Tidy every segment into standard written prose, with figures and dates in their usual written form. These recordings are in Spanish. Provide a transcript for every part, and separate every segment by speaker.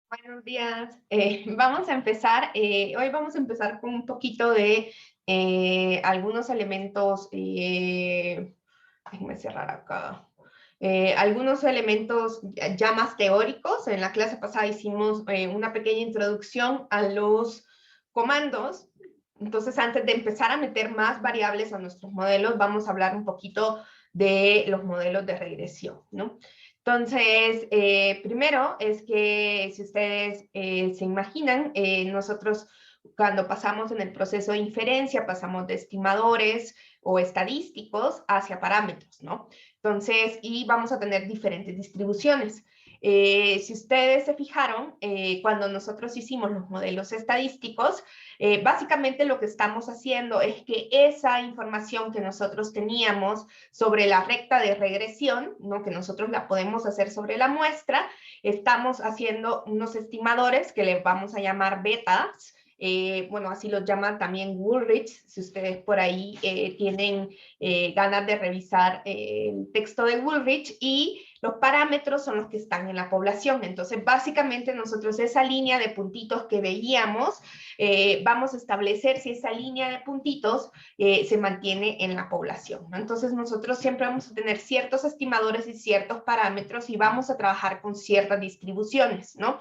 Speaker 1: Buenos días. Vamos a empezar. Hoy vamos a empezar con un poquito de algunos elementos. Déjenme cerrar acá. Algunos elementos ya más teóricos. En la clase pasada hicimos una pequeña introducción a los comandos. Entonces, antes de empezar a meter más variables a nuestros modelos, vamos a hablar un poquito de los modelos de regresión, ¿no? Entonces, primero es que si ustedes se imaginan, nosotros cuando pasamos en el proceso de inferencia, pasamos de estimadores o estadísticos hacia parámetros, ¿no? Entonces, y vamos a tener diferentes distribuciones. Si ustedes se fijaron, cuando nosotros hicimos los modelos estadísticos, básicamente lo que estamos haciendo es que esa información que nosotros teníamos sobre la recta de regresión, ¿no? Que nosotros la podemos hacer sobre la muestra, estamos haciendo unos estimadores que le vamos a llamar betas. Bueno, así los llaman también Woolrich, si ustedes por ahí tienen ganas de revisar el texto de Woolrich, y los parámetros son los que están en la población. Entonces, básicamente nosotros esa línea de puntitos que veíamos, vamos a establecer si esa línea de puntitos se mantiene en la población, ¿no? Entonces, nosotros siempre vamos a tener ciertos estimadores y ciertos parámetros y vamos a trabajar con ciertas distribuciones, ¿no?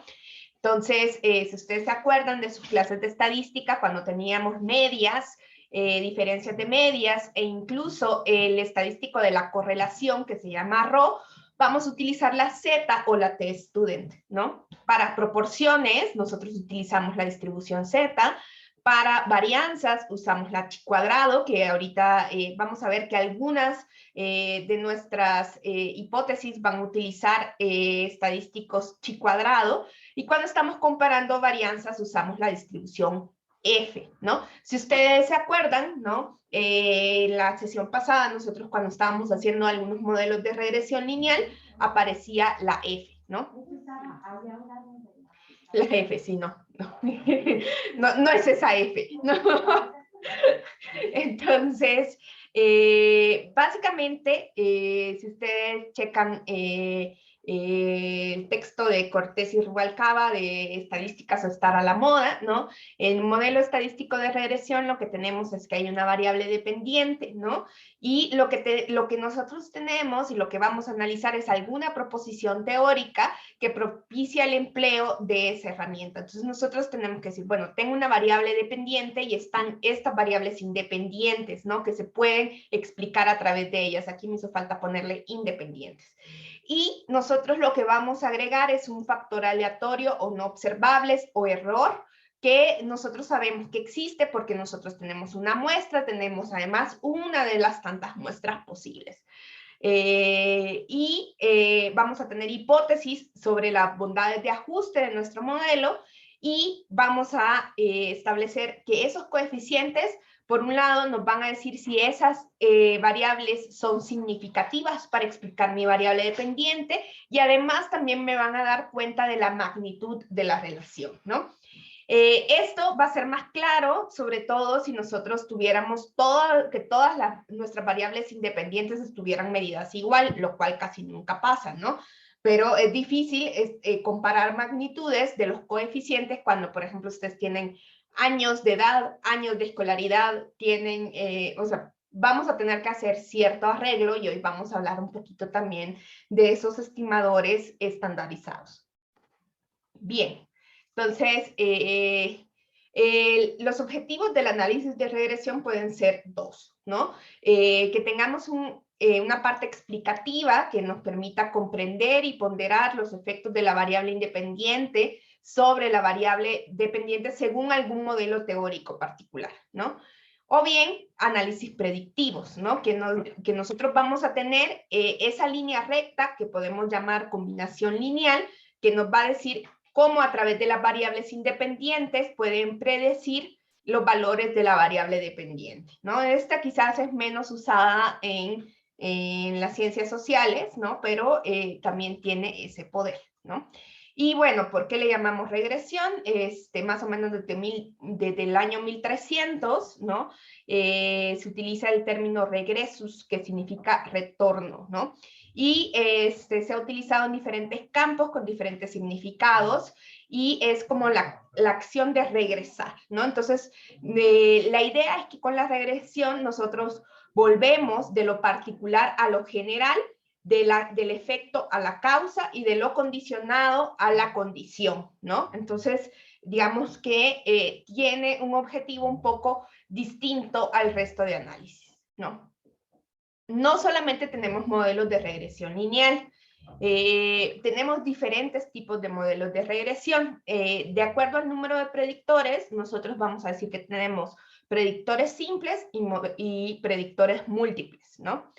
Speaker 1: Entonces, si ustedes se acuerdan de sus clases de estadística, cuando teníamos medias, diferencias de medias e incluso el estadístico de la correlación que se llama RO, vamos a utilizar la Z o la T-student, ¿no? Para proporciones, nosotros utilizamos la distribución Z. Para varianzas usamos la chi cuadrado, que ahorita vamos a ver que algunas de nuestras hipótesis van a utilizar estadísticos chi cuadrado. Y cuando estamos comparando varianzas, usamos la distribución F, ¿no? Si ustedes se acuerdan, ¿no? La sesión pasada, nosotros cuando estábamos haciendo algunos modelos de regresión lineal, aparecía la F, ¿no? La F, sí, no. No es esa F, ¿no? Entonces, básicamente, si ustedes checan el texto de Cortés y Rubalcaba de estadísticas o estar a la moda, ¿no? En un modelo estadístico de regresión lo que tenemos es que hay una variable dependiente, ¿no? Y lo que nosotros tenemos y lo que vamos a analizar es alguna proposición teórica que propicia el empleo de esa herramienta. Entonces nosotros tenemos que decir, bueno, tengo una variable dependiente y están estas variables independientes, ¿no? Que se pueden explicar a través de ellas. Aquí me hizo falta ponerle independientes. Y nosotros lo que vamos a agregar es un factor aleatorio o no observables o error, que nosotros sabemos que existe porque nosotros tenemos una muestra, tenemos además una de las tantas muestras posibles. Vamos a tener hipótesis sobre las bondades de ajuste de nuestro modelo y vamos a establecer que esos coeficientes, por un lado, nos van a decir si esas variables son significativas para explicar mi variable dependiente, y además también me van a dar cuenta de la magnitud de la relación, ¿no? Esto va a ser más claro, sobre todo si nosotros tuviéramos que todas nuestras variables independientes estuvieran medidas igual, lo cual casi nunca pasa, ¿no? Pero es difícil comparar magnitudes de los coeficientes cuando, por ejemplo, ustedes tienen años de edad, años de escolaridad, tienen, o sea, vamos a tener que hacer cierto arreglo, y hoy vamos a hablar un poquito también de esos estimadores estandarizados. Bien. Entonces, los objetivos del análisis de regresión pueden ser dos, ¿no? Que tengamos una parte explicativa que nos permita comprender y ponderar los efectos de la variable independiente sobre la variable dependiente según algún modelo teórico particular, ¿no? O bien, análisis predictivos, ¿no? Que nosotros vamos a tener esa línea recta que podemos llamar combinación lineal, que nos va a decir cómo a través de las variables independientes pueden predecir los valores de la variable dependiente, ¿no? Esta quizás es menos usada en las ciencias sociales, ¿no? Pero también tiene ese poder, ¿no? Y bueno, ¿por qué le llamamos regresión? Más o menos desde el año 1300, ¿no? Se utiliza el término regressus, que significa retorno, ¿no? y se ha utilizado en diferentes campos con diferentes significados y es como la acción de regresar, ¿no? Entonces, la idea es que con la regresión nosotros volvemos de lo particular a lo general, del efecto a la causa y de lo condicionado a la condición, ¿no? Entonces, digamos que tiene un objetivo un poco distinto al resto de análisis, ¿no? No solamente tenemos modelos de regresión lineal, tenemos diferentes tipos de modelos de regresión. De acuerdo al número de predictores, nosotros vamos a decir que tenemos predictores simples y predictores múltiples, ¿no?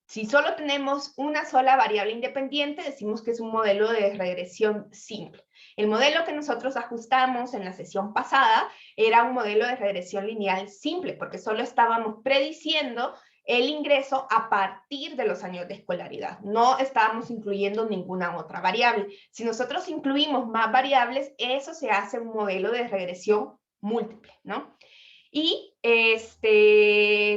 Speaker 1: Si solo tenemos una sola variable independiente, decimos que es un modelo de regresión simple. El modelo que nosotros ajustamos en la sesión pasada era un modelo de regresión lineal simple, porque solo estábamos prediciendo el ingreso a partir de los años de escolaridad. No estábamos incluyendo ninguna otra variable. Si nosotros incluimos más variables, eso se hace un modelo de regresión múltiple, ¿no? Y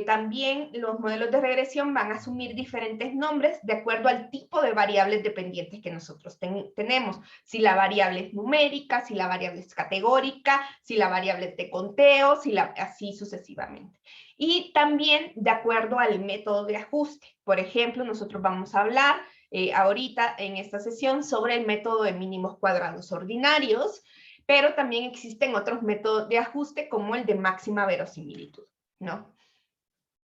Speaker 1: también los modelos de regresión van a asumir diferentes nombres de acuerdo al tipo de variables dependientes que nosotros tenemos. Si la variable es numérica, si la variable es categórica, si la variable es de conteo, así sucesivamente. Y también de acuerdo al método de ajuste. Por ejemplo, nosotros vamos a hablar ahorita en esta sesión sobre el método de mínimos cuadrados ordinarios, pero también existen otros métodos de ajuste como el de máxima verosimilitud, ¿no?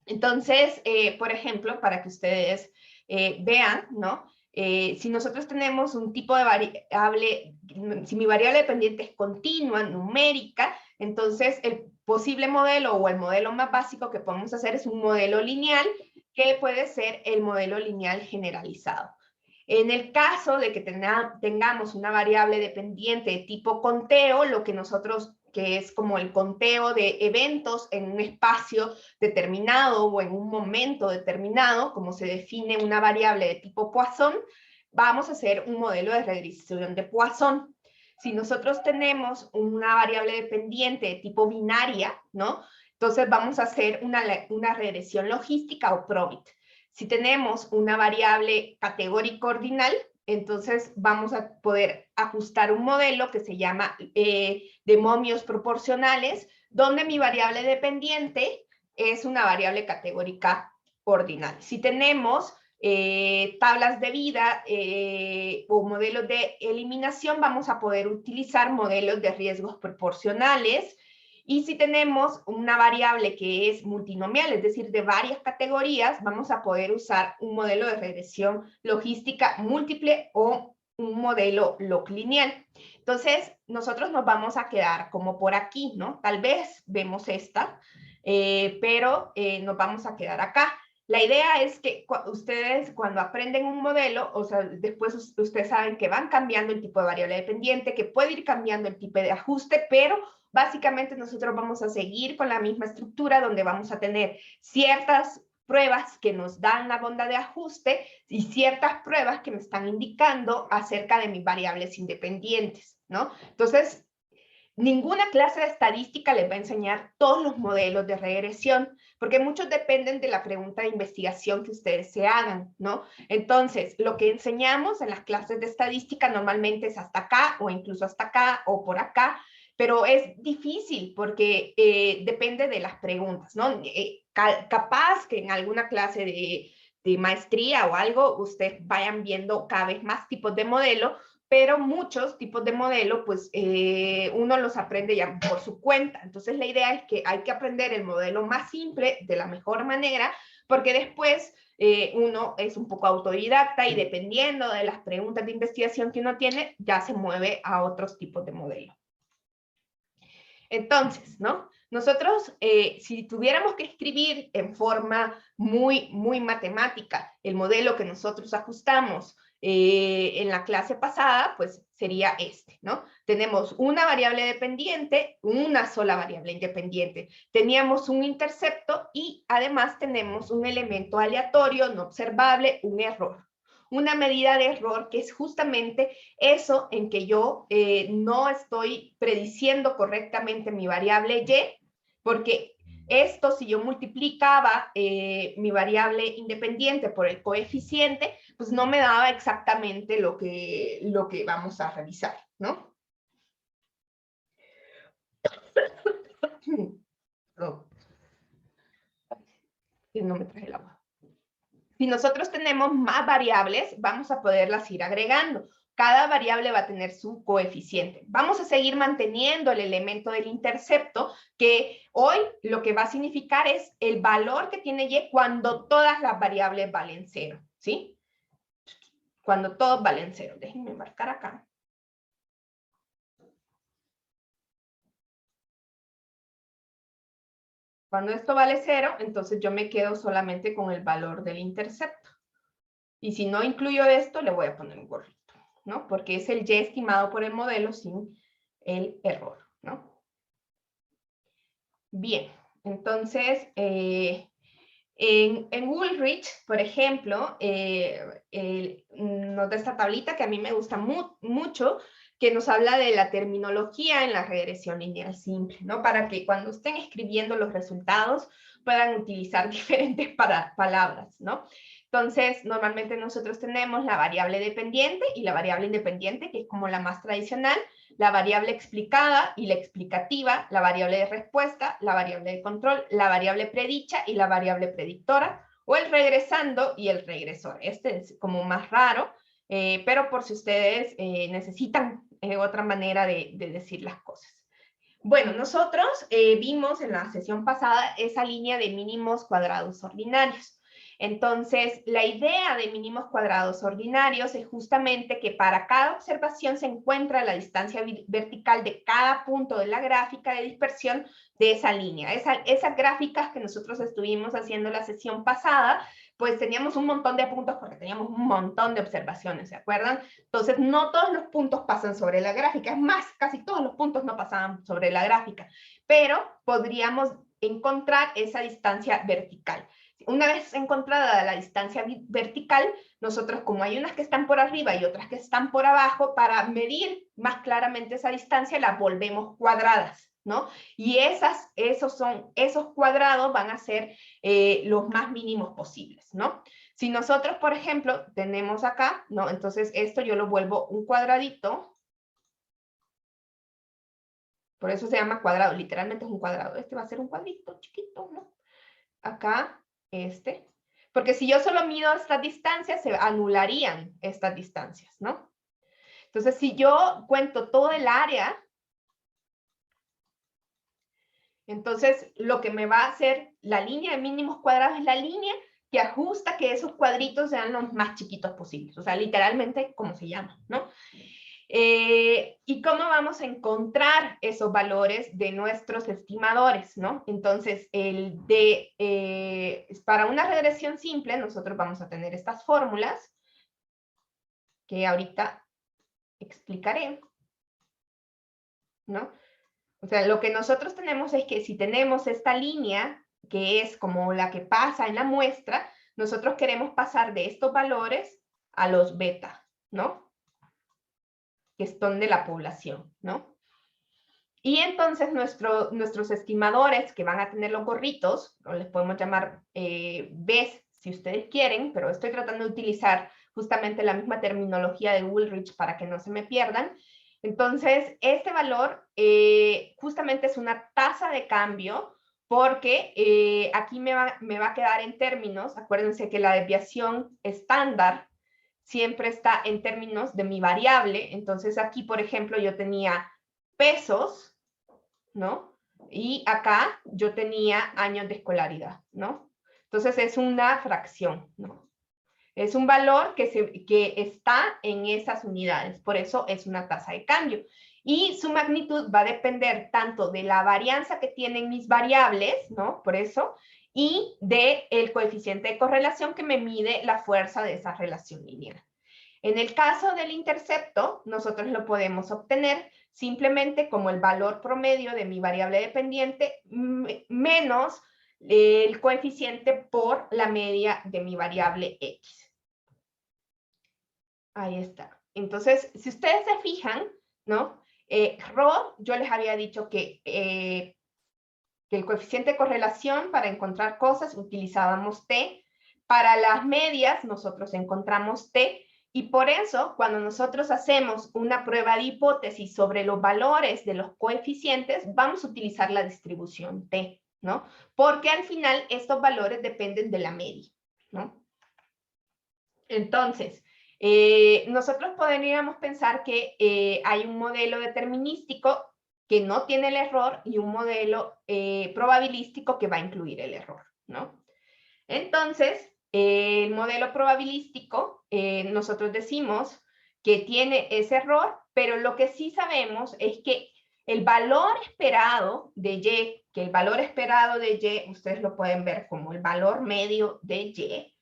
Speaker 1: Entonces, por ejemplo, para que ustedes vean, ¿no? Si nosotros tenemos un tipo de variable, si mi variable dependiente es continua, numérica, entonces el posible modelo o el modelo más básico que podemos hacer es un modelo lineal, que puede ser el modelo lineal generalizado. En el caso de que tengamos una variable dependiente de tipo conteo, lo que nosotros, que es como el conteo de eventos en un espacio determinado o en un momento determinado, como se define una variable de tipo Poisson, vamos a hacer un modelo de regresión de Poisson. Si nosotros tenemos una variable dependiente de tipo binaria, ¿no? Entonces vamos a hacer una regresión logística o Probit. Si tenemos una variable categórica ordinal, entonces vamos a poder ajustar un modelo que se llama de momios proporcionales, donde mi variable dependiente es una variable categórica ordinal. Si tenemos tablas de vida o modelos de eliminación, vamos a poder utilizar modelos de riesgos proporcionales. Y si tenemos una variable que es multinomial, es decir, de varias categorías, vamos a poder usar un modelo de regresión logística múltiple o un modelo log-lineal. Entonces, nosotros nos vamos a quedar como por aquí, ¿no? Tal vez vemos esta, pero nos vamos a quedar acá. La idea es que ustedes cuando aprenden un modelo, o sea, después ustedes saben que van cambiando el tipo de variable dependiente, que puede ir cambiando el tipo de ajuste, pero básicamente nosotros vamos a seguir con la misma estructura donde vamos a tener ciertas pruebas que nos dan la banda de ajuste y ciertas pruebas que me están indicando acerca de mis variables independientes, ¿no? Entonces, ninguna clase de estadística les va a enseñar todos los modelos de regresión, porque muchos dependen de la pregunta de investigación que ustedes se hagan, ¿no? Entonces, lo que enseñamos en las clases de estadística normalmente es hasta acá, o incluso hasta acá, o por acá, pero es difícil porque depende de las preguntas, ¿no? Capaz que en alguna clase de maestría o algo, ustedes vayan viendo cada vez más tipos de modelo, pero muchos tipos de modelo, pues uno los aprende ya por su cuenta. Entonces la idea es que hay que aprender el modelo más simple de la mejor manera, porque después uno es un poco autodidacta y dependiendo de las preguntas de investigación que uno tiene, ya se mueve a otros tipos de modelo. Entonces, ¿no? Nosotros, si tuviéramos que escribir en forma muy matemática el modelo que nosotros ajustamos en la clase pasada, pues sería este, ¿no? Tenemos una variable dependiente, una sola variable independiente. Teníamos un intercepto y además tenemos un elemento aleatorio no observable, un error. Una medida de error que es justamente eso en que yo no estoy prediciendo correctamente mi variable y, porque Esto, si yo multiplicaba mi variable independiente por el coeficiente, pues no me daba exactamente lo que vamos a revisar, ¿no? Oh, no me traje el agua. Si nosotros tenemos más variables, vamos a poderlas ir agregando. Cada variable va a tener su coeficiente. Vamos a seguir manteniendo el elemento del intercepto, que hoy lo que va a significar es el valor que tiene Y cuando todas las variables valen 0, ¿sí? Cuando todos valen 0. Déjenme marcar acá. Cuando esto vale 0, entonces yo me quedo solamente con el valor del intercepto. Y si no incluyo esto, le voy a poner un gorrito, ¿no? Porque es el Y estimado por el modelo sin el error, ¿no? Bien, entonces, en Woolrich, por ejemplo, nos da esta tablita que a mí me gusta mucho, que nos habla de la terminología en la regresión lineal simple, ¿no? Para que cuando estén escribiendo los resultados puedan utilizar diferentes palabras, ¿no? Entonces, normalmente nosotros tenemos la variable dependiente y la variable independiente, que es como la más tradicional, la variable explicada y la explicativa, la variable de respuesta, la variable de control, la variable predicha y la variable predictora, o el regresando y el regresor. Este es como más raro, pero por si ustedes necesitan otra manera de decir las cosas. Bueno, nosotros vimos en la sesión pasada esa línea de mínimos cuadrados ordinarios. Entonces, la idea de mínimos cuadrados ordinarios es justamente que para cada observación se encuentra la distancia vertical de cada punto de la gráfica de dispersión de esa línea. Esas gráficas que nosotros estuvimos haciendo la sesión pasada, pues teníamos un montón de puntos porque teníamos un montón de observaciones, ¿se acuerdan? Entonces, no todos los puntos pasan sobre la gráfica. Es más, casi todos los puntos no pasaban sobre la gráfica, pero podríamos encontrar esa distancia vertical. Una vez encontrada la distancia vertical, nosotros, como hay unas que están por arriba y otras que están por abajo, para medir más claramente esa distancia, las volvemos cuadradas, ¿no? Y esos cuadrados van a ser los más mínimos posibles, ¿no? Si nosotros, por ejemplo, tenemos acá, ¿no? Entonces esto yo lo vuelvo un cuadradito. Por eso se llama cuadrado, literalmente es un cuadrado. Este va a ser un cuadrito chiquito, ¿no? Acá, este. Porque si yo solo mido estas distancias, se anularían estas distancias, ¿no? Entonces, si yo cuento todo el área, entonces lo que me va a hacer la línea de mínimos cuadrados es la línea que ajusta que esos cuadritos sean los más chiquitos posibles. O sea, literalmente, como se llama, ¿no? ¿Y cómo vamos a encontrar esos valores de nuestros estimadores, ¿no? Entonces, para una regresión simple, nosotros vamos a tener estas fórmulas que ahorita explicaré, ¿no? O sea, lo que nosotros tenemos es que si tenemos esta línea, que es como la que pasa en la muestra, nosotros queremos pasar de estos valores a los beta, ¿no? Que son de la población, ¿no? Y entonces nuestros estimadores, que van a tener los gorritos, o les podemos llamar Bs si ustedes quieren, pero estoy tratando de utilizar justamente la misma terminología de Woolrich para que no se me pierdan. Entonces, este valor justamente es una tasa de cambio, porque aquí me va a quedar en términos, acuérdense que la desviación estándar siempre está en términos de mi variable. Entonces aquí, por ejemplo, yo tenía pesos, ¿no? Y acá yo tenía años de escolaridad, ¿no? Entonces es una fracción, ¿no? Es un valor que está en esas unidades, por eso es una tasa de cambio. Y su magnitud va a depender tanto de la varianza que tienen mis variables, ¿no? Por eso, y del coeficiente de correlación que me mide la fuerza de esa relación lineal. En el caso del intercepto, nosotros lo podemos obtener simplemente como el valor promedio de mi variable dependiente menos el coeficiente por la media de mi variable X. Ahí está. Entonces, si ustedes se fijan, ¿no? Rho, yo les había dicho que que el coeficiente de correlación para encontrar cosas utilizábamos T. Para las medias nosotros encontramos T. Y por eso, cuando nosotros hacemos una prueba de hipótesis sobre los valores de los coeficientes, vamos a utilizar la distribución T, ¿no? Porque al final estos valores dependen de la media, ¿no? Entonces, nosotros podríamos pensar que hay un modelo determinístico que no tiene el error y un modelo probabilístico que va a incluir el error, ¿no? Entonces, el modelo probabilístico, nosotros decimos que tiene ese error, pero lo que sí sabemos es que el valor esperado de Y, que el valor esperado de Y, ustedes lo pueden ver como el valor medio de Y,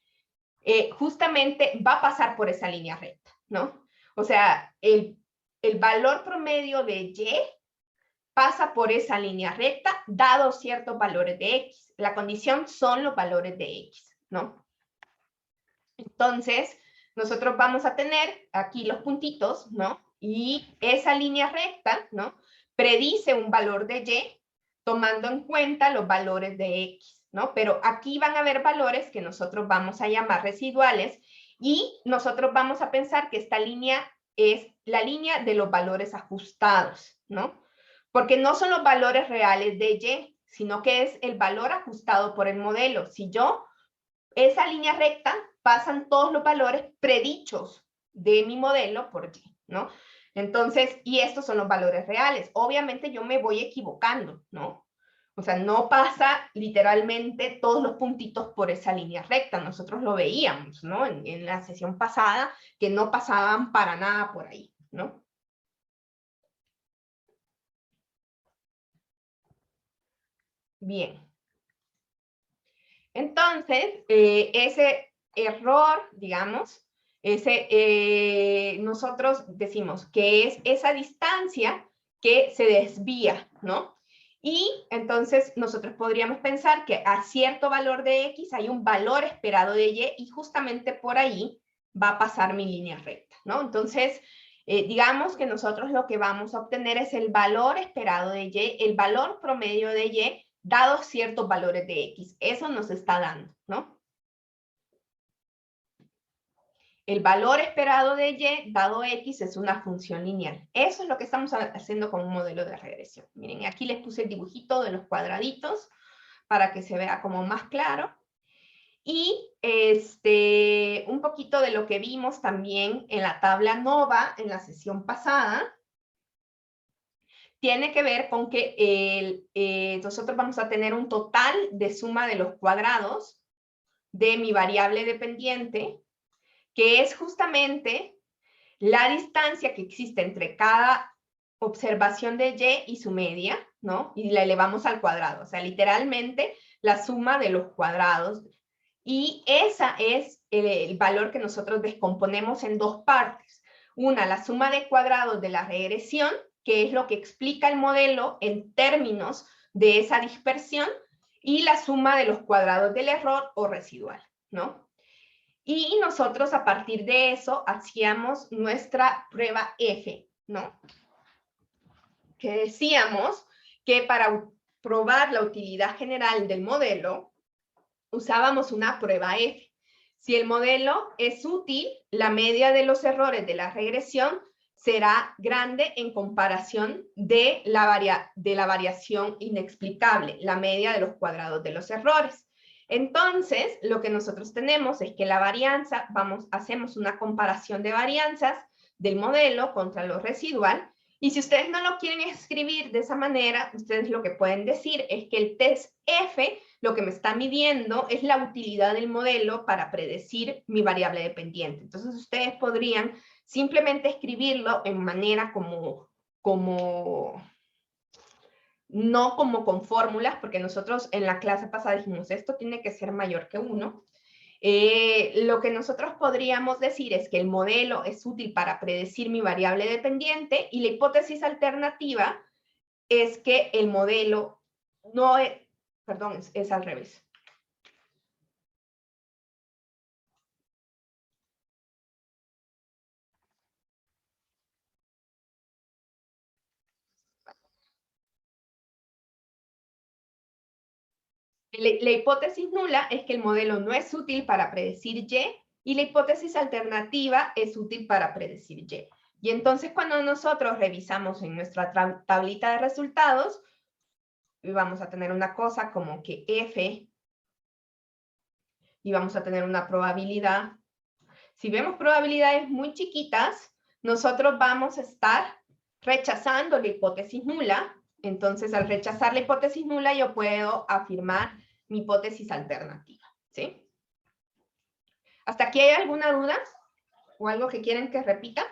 Speaker 1: justamente va a pasar por esa línea recta, ¿no? O sea, el valor promedio de Y pasa por esa línea recta, dado ciertos valores de X. La condición son los valores de X, ¿no? Entonces, nosotros vamos a tener aquí los puntitos, ¿no? Y esa línea recta, ¿no? Predice un valor de Y tomando en cuenta los valores de X, ¿no? Pero aquí van a haber valores que nosotros vamos a llamar residuales y nosotros vamos a pensar que esta línea es la línea de los valores ajustados, ¿no? Porque no son los valores reales de Y, sino que es el valor ajustado por el modelo. Si yo, esa línea recta, pasan todos los valores predichos de mi modelo por Y, ¿no? Entonces, y estos son los valores reales. Obviamente yo me voy equivocando, ¿no? O sea, no pasa literalmente todos los puntitos por esa línea recta. Nosotros lo veíamos, ¿no? En la sesión pasada, que no pasaban para nada por ahí, ¿no? Bien. Entonces, ese error, digamos, nosotros decimos que es esa distancia que se desvía, ¿no? Y entonces nosotros podríamos pensar que a cierto valor de X hay un valor esperado de Y justamente por ahí va a pasar mi línea recta, ¿no? Entonces, digamos que nosotros lo que vamos a obtener es el valor esperado de Y, el valor promedio de Y, dados ciertos valores de X. Eso nos está dando, ¿no? El valor esperado de Y dado X es una función lineal. Eso es lo que estamos haciendo con un modelo de regresión. Miren, aquí les puse el dibujito de los cuadraditos para que se vea como más claro. Y un poquito de lo que vimos también en la tabla NOVA en la sesión pasada, tiene que ver con que nosotros vamos a tener un total de suma de los cuadrados de mi variable dependiente, que es justamente la distancia que existe entre cada observación de Y y su media, ¿no? Y la elevamos al cuadrado, o sea, literalmente la suma de los cuadrados. Y esa es el valor que nosotros descomponemos en dos partes. Una, la suma de cuadrados de la regresión, que es lo que explica el modelo en términos de esa dispersión, y la suma de los cuadrados del error o residual, ¿no? Y nosotros a partir de eso hacíamos nuestra prueba F, ¿no? Que decíamos que para probar la utilidad general del modelo, usábamos una prueba F. Si el modelo es útil, la media de los errores de la regresión será grande en comparación de la variación inexplicable, la media de los cuadrados de los errores. Entonces, lo que nosotros tenemos es que la varianza, hacemos una comparación de varianzas del modelo contra lo residual, y si ustedes no lo quieren escribir de esa manera, ustedes lo que pueden decir es que el test F lo que me está midiendo es la utilidad del modelo para predecir mi variable dependiente. Entonces, ustedes podrían simplemente escribirlo en manera no como con fórmulas, porque nosotros en la clase pasada dijimos, esto tiene que ser mayor que 1. Lo que nosotros podríamos decir es que el modelo es útil para predecir mi variable dependiente y la hipótesis alternativa es que el modelo no es, perdón, es al revés. La hipótesis nula es que el modelo no es útil para predecir y la hipótesis alternativa es útil para predecir Y. Y entonces cuando nosotros revisamos en nuestra tablita de resultados, vamos a tener una cosa como que F, y vamos a tener una probabilidad. Si vemos probabilidades muy chiquitas, nosotros vamos a estar rechazando la hipótesis nula. Entonces, al rechazar la hipótesis nula, yo puedo afirmar mi hipótesis alternativa, ¿sí? ¿Hasta aquí hay alguna duda? ¿O algo que quieren que repita?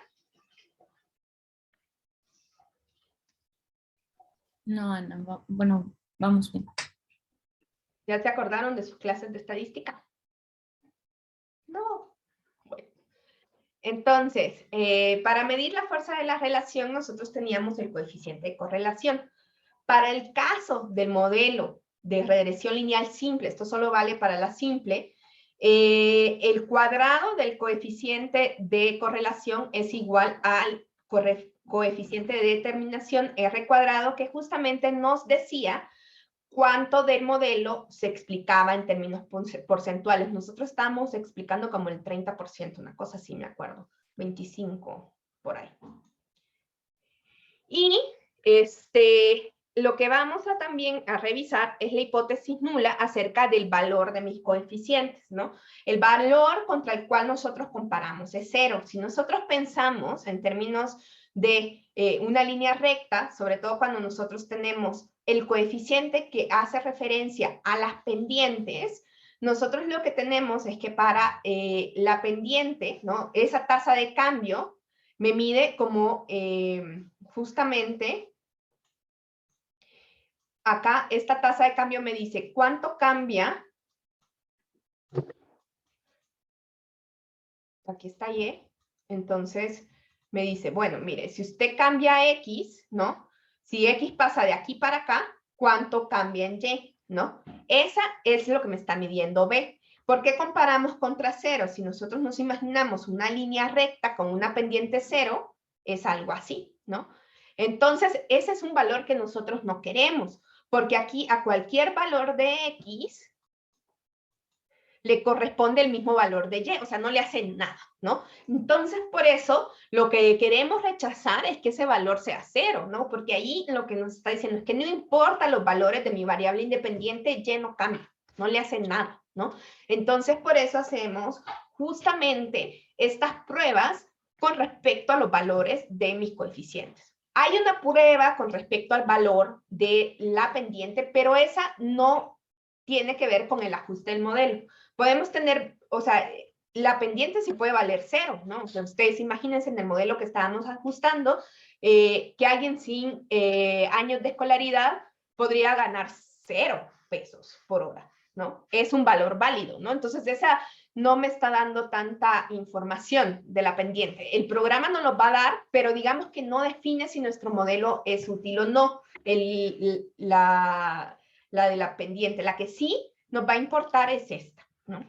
Speaker 2: No, Ana, bueno, vamos bien.
Speaker 1: ¿Ya se acordaron de sus clases de estadística? No. Bueno. Entonces, para medir la fuerza de la relación, nosotros teníamos el coeficiente de correlación. Para el caso del modelo de regresión lineal simple, esto solo vale para la simple, el cuadrado del coeficiente de correlación es igual al coeficiente de determinación R cuadrado, que justamente nos decía cuánto del modelo se explicaba en términos porcentuales. Nosotros estábamos explicando como el 30%, una cosa así, me acuerdo, 25 por ahí. Y lo que vamos a también a revisar es la hipótesis nula acerca del valor de mis coeficientes, ¿no? El valor contra el cual nosotros comparamos es 0. Si nosotros pensamos en términos de una línea recta, sobre todo cuando nosotros tenemos el coeficiente que hace referencia a las pendientes, nosotros lo que tenemos es que para la pendiente, ¿no? Esa tasa de cambio me mide como justamente acá esta tasa de cambio me dice cuánto cambia. Aquí está Y. Entonces me dice, bueno, mire, si usted cambia X, ¿no? Si X pasa de aquí para acá, ¿cuánto cambia en Y? ¿No? Esa es lo que me está midiendo B. ¿Por qué comparamos contra 0? Si nosotros nos imaginamos una línea recta con una pendiente 0, es algo así, ¿no? Entonces, ese es un valor que nosotros no queremos, porque aquí a cualquier valor de X le corresponde el mismo valor de Y, o sea, no le hace nada, ¿no? Entonces, por eso, lo que queremos rechazar es que ese valor sea 0, ¿no? Porque ahí lo que nos está diciendo es que no importa los valores de mi variable independiente, Y no cambia, no le hace nada, ¿no? Entonces, por eso hacemos justamente estas pruebas con respecto a los valores de mis coeficientes. Hay una prueba con respecto al valor de la pendiente, pero esa no tiene que ver con el ajuste del modelo. Podemos tener, o sea, la pendiente sí puede valer 0, ¿no? O sea, ustedes imagínense en el modelo que estábamos ajustando, que alguien sin años de escolaridad podría ganar 0 pesos por hora, ¿no? Es un valor válido, ¿no? Entonces, esa no me está dando tanta información de la pendiente. El programa nos lo va a dar, pero digamos que no define si nuestro modelo es útil o no. La de la pendiente, la que sí nos va a importar es esta, ¿no?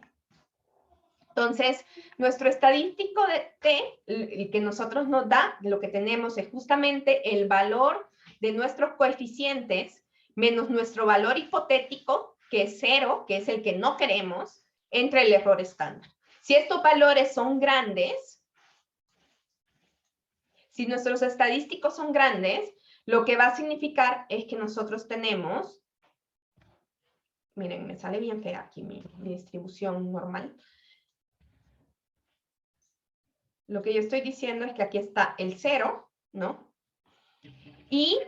Speaker 1: Entonces, nuestro estadístico de T, el que nosotros nos da, lo que tenemos es justamente el valor de nuestros coeficientes menos nuestro valor hipotético, que es 0, que es el que no queremos, entre el error estándar. Si estos valores son grandes, si nuestros estadísticos son grandes, lo que va a significar es que nosotros tenemos, miren, me sale bien fea aquí mi distribución normal. Lo que yo estoy diciendo es que aquí está el 0, ¿no? Y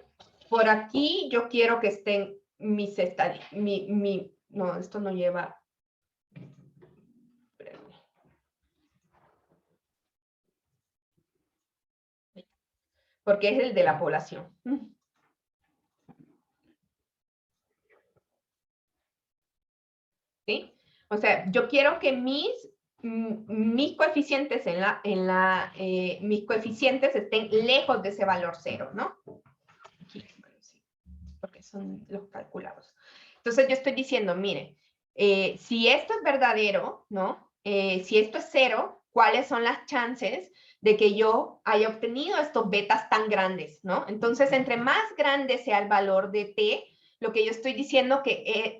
Speaker 1: por aquí yo quiero que estén mis no, esto no lleva. Porque es el de la población. ¿Sí? O sea, yo quiero que mis coeficientes mis coeficientes estén lejos de ese valor 0, ¿no? Aquí, porque son los calculados. Entonces yo estoy diciendo, mire, si esto es verdadero, ¿no? Si esto es 0, ¿cuáles son las chances de que yo haya obtenido estos betas tan grandes, ¿no? Entonces, entre más grande sea el valor de T, lo que yo estoy diciendo que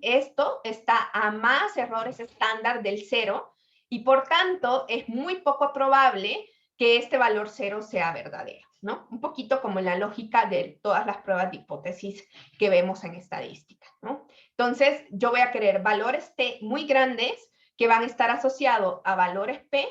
Speaker 1: esto está a más errores estándar del 0 y por tanto es muy poco probable que este valor 0 sea verdadero, ¿no? Un poquito como en la lógica de todas las pruebas de hipótesis que vemos en estadística, ¿no? Entonces, yo voy a querer valores T muy grandes que van a estar asociados a valores P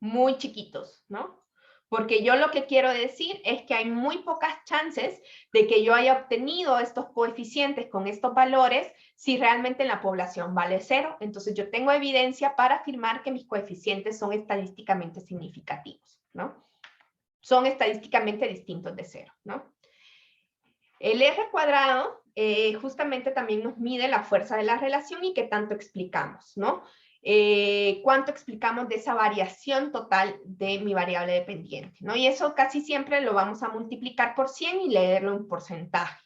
Speaker 1: muy chiquitos, ¿no? Porque yo lo que quiero decir es que hay muy pocas chances de que yo haya obtenido estos coeficientes con estos valores si realmente en la población vale 0. Entonces yo tengo evidencia para afirmar que mis coeficientes son estadísticamente significativos, ¿no? Son estadísticamente distintos de 0, ¿no? El R cuadrado justamente también nos mide la fuerza de la relación y qué tanto explicamos, ¿no? Cuánto explicamos de esa variación total de mi variable dependiente, ¿no? Y eso casi siempre lo vamos a multiplicar por 100 y leerlo en porcentaje.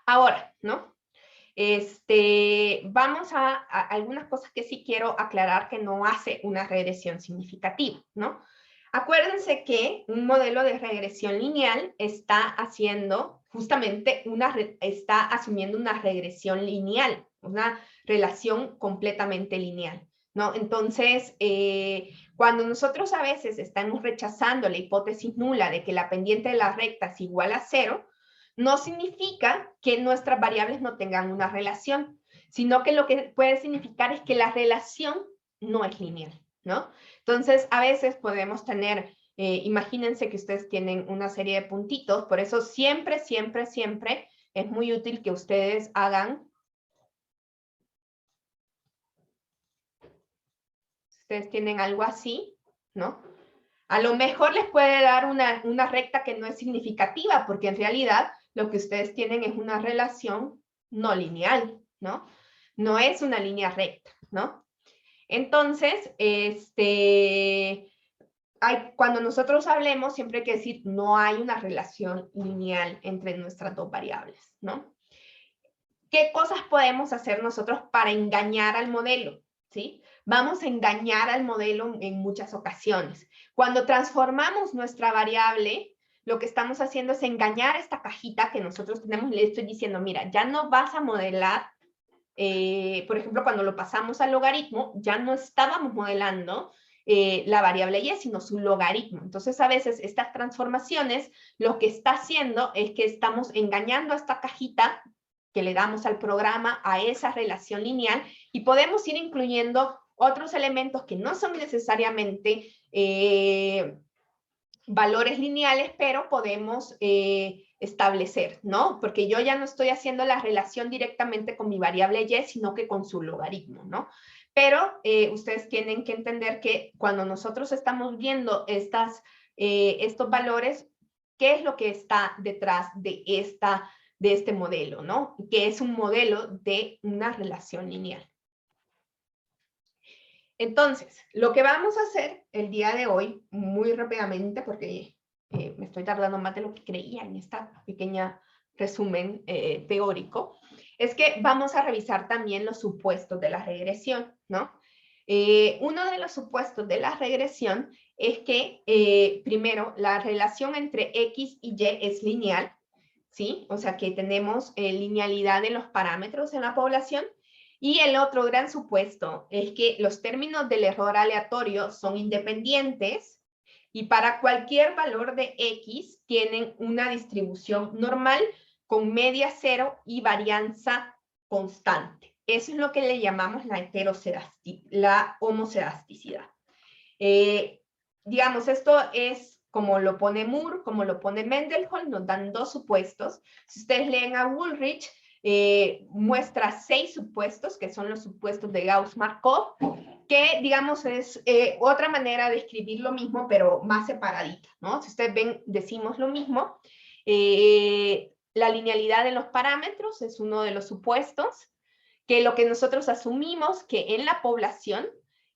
Speaker 1: Ahora, ¿no? Vamos a algunas cosas que sí quiero aclarar que no hace una regresión significativa, ¿no? Acuérdense que un modelo de regresión lineal está haciendo justamente está asumiendo una regresión lineal, una relación completamente lineal, ¿no? Entonces, cuando nosotros a veces estamos rechazando la hipótesis nula de que la pendiente de la recta es igual a 0, no significa que nuestras variables no tengan una relación, sino que lo que puede significar es que la relación no es lineal, ¿no? Entonces, a veces podemos tener, imagínense que ustedes tienen una serie de puntitos, por eso siempre, siempre, siempre es muy útil que ustedes hagan, ustedes tienen algo así, ¿no? A lo mejor les puede dar una recta que no es significativa, porque en realidad lo que ustedes tienen es una relación no lineal, ¿no? No es una línea recta, ¿no? Entonces, cuando nosotros hablemos, siempre hay que decir, no hay una relación lineal entre nuestras dos variables, ¿no? ¿Qué cosas podemos hacer nosotros para engañar al modelo? ¿Sí? Vamos a engañar al modelo en muchas ocasiones. Cuando transformamos nuestra variable, lo que estamos haciendo es engañar esta cajita que nosotros tenemos. Le estoy diciendo, mira, ya no vas a modelar, por ejemplo, cuando lo pasamos al logaritmo, ya no estábamos modelando la variable y, sino su logaritmo. Entonces, a veces estas transformaciones lo que está haciendo es que estamos engañando a esta cajita que le damos al programa, a esa relación lineal, y podemos ir incluyendo otros elementos que no son necesariamente valores lineales, pero podemos establecer, ¿no? Porque yo ya no estoy haciendo la relación directamente con mi variable y, sino que con su logaritmo, ¿no? Pero ustedes tienen que entender que cuando nosotros estamos viendo estos valores, ¿qué es lo que está detrás de este modelo, ¿no? Que es un modelo de una relación lineal. Entonces, lo que vamos a hacer el día de hoy, muy rápidamente, porque me estoy tardando más de lo que creía en esta pequeña resumen teórico, es que vamos a revisar también los supuestos de la regresión, ¿no? Uno de los supuestos de la regresión es que, primero, la relación entre X y Y es lineal, ¿sí? O sea que tenemos linealidad de los parámetros en la población. Y el otro gran supuesto es que los términos del error aleatorio son independientes y para cualquier valor de X tienen una distribución normal con media cero y varianza constante. Eso es lo que le llamamos la homocedasticidad. Digamos, esto es como lo pone Moore, como lo pone Mendelholm, nos dan dos supuestos. Si ustedes leen a Woolrich, muestra 6 supuestos, que son los supuestos de Gauss-Markov, que, digamos, es otra manera de escribir lo mismo, pero más separadita, ¿no? Si ustedes ven, decimos lo mismo. La linealidad de los parámetros es uno de los supuestos, que lo que nosotros asumimos que en la población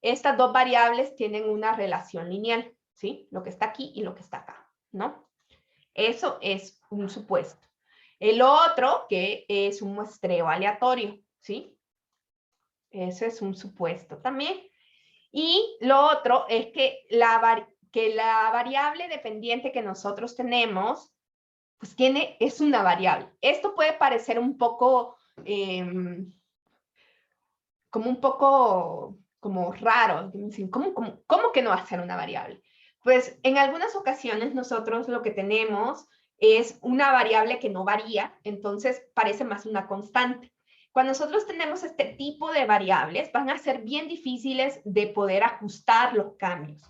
Speaker 1: estas dos variables tienen una relación lineal, ¿sí? Lo que está aquí y lo que está acá, ¿no? Eso es un supuesto. El otro, que es un muestreo aleatorio, ¿sí? Ese es un supuesto también. Y lo otro es que la variable dependiente que nosotros tenemos pues es una variable. Esto puede parecer un poco, como un poco como raro. ¿Cómo que no va a ser una variable? Pues en algunas ocasiones nosotros lo que tenemos es una variable que no varía, entonces parece más una constante. Cuando nosotros tenemos este tipo de variables, van a ser bien difíciles de poder ajustar los cambios.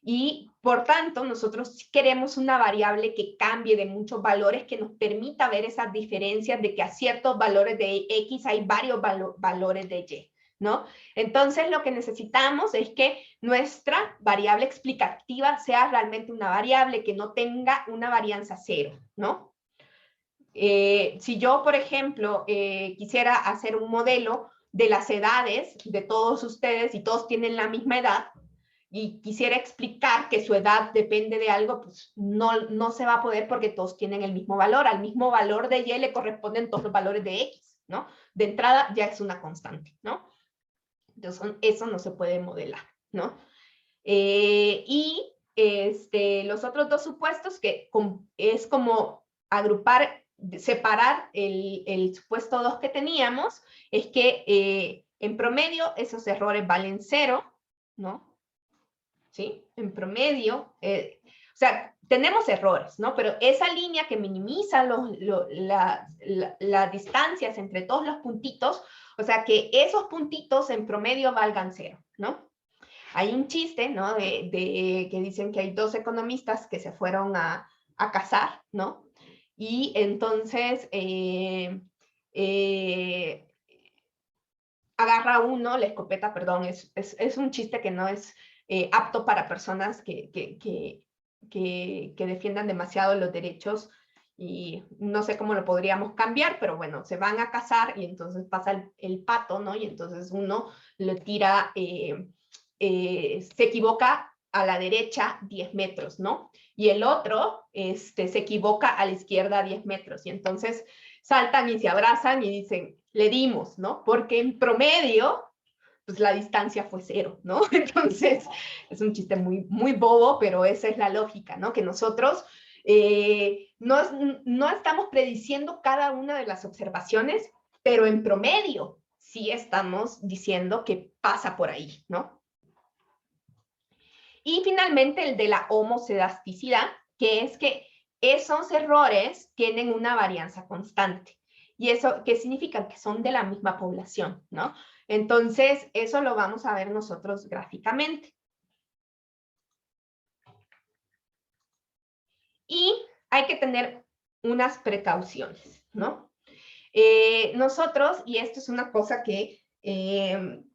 Speaker 1: Y por tanto, nosotros queremos una variable que cambie de muchos valores, que nos permita ver esas diferencias de que a ciertos valores de X hay varios valores de Y, ¿no? Entonces, lo que necesitamos es que nuestra variable explicativa sea realmente una variable que no tenga una varianza cero, ¿no? Si yo, por ejemplo, quisiera hacer un modelo de las edades de todos ustedes y todos tienen la misma edad, y quisiera explicar que su edad depende de algo, pues no se va a poder porque todos tienen el mismo valor. Al mismo valor de Y le corresponden todos los valores de X, ¿no? De entrada ya es una constante, ¿no? Entonces eso no se puede modelar, ¿no? Los otros dos supuestos que es como agrupar, separar el supuesto 2 que teníamos, es que en promedio esos errores valen 0, ¿no? ¿Sí? En promedio, o sea, tenemos errores, ¿no? Pero esa línea que minimiza las distancias entre todos los puntitos, o sea, que esos puntitos en promedio valgan 0, ¿no? Hay un chiste, ¿no? Que dicen que hay dos economistas que se fueron a cazar, ¿no? Y entonces agarra uno, la escopeta, perdón, es un chiste que no es apto para personas que defiendan demasiado los derechos, y no sé cómo lo podríamos cambiar, pero bueno, se van a cazar y entonces pasa el pato, ¿no? Y entonces uno le tira, se equivoca a la derecha 10 metros, ¿no? Y el otro se equivoca a la izquierda 10 metros, y entonces saltan y se abrazan y dicen, le dimos, ¿no? Porque en promedio, pues la distancia fue 0, ¿no? Entonces, es un chiste muy, muy bobo, pero esa es la lógica, ¿no? Que nosotros no estamos prediciendo cada una de las observaciones, pero en promedio sí estamos diciendo que pasa por ahí, ¿no? Y finalmente el de la homocedasticidad, que es que esos errores tienen una varianza constante. ¿Y eso qué significa? Que son de la misma población, ¿no? Entonces, eso lo vamos a ver nosotros gráficamente. Y hay que tener unas precauciones, ¿no? Nosotros, y esto es una cosa que,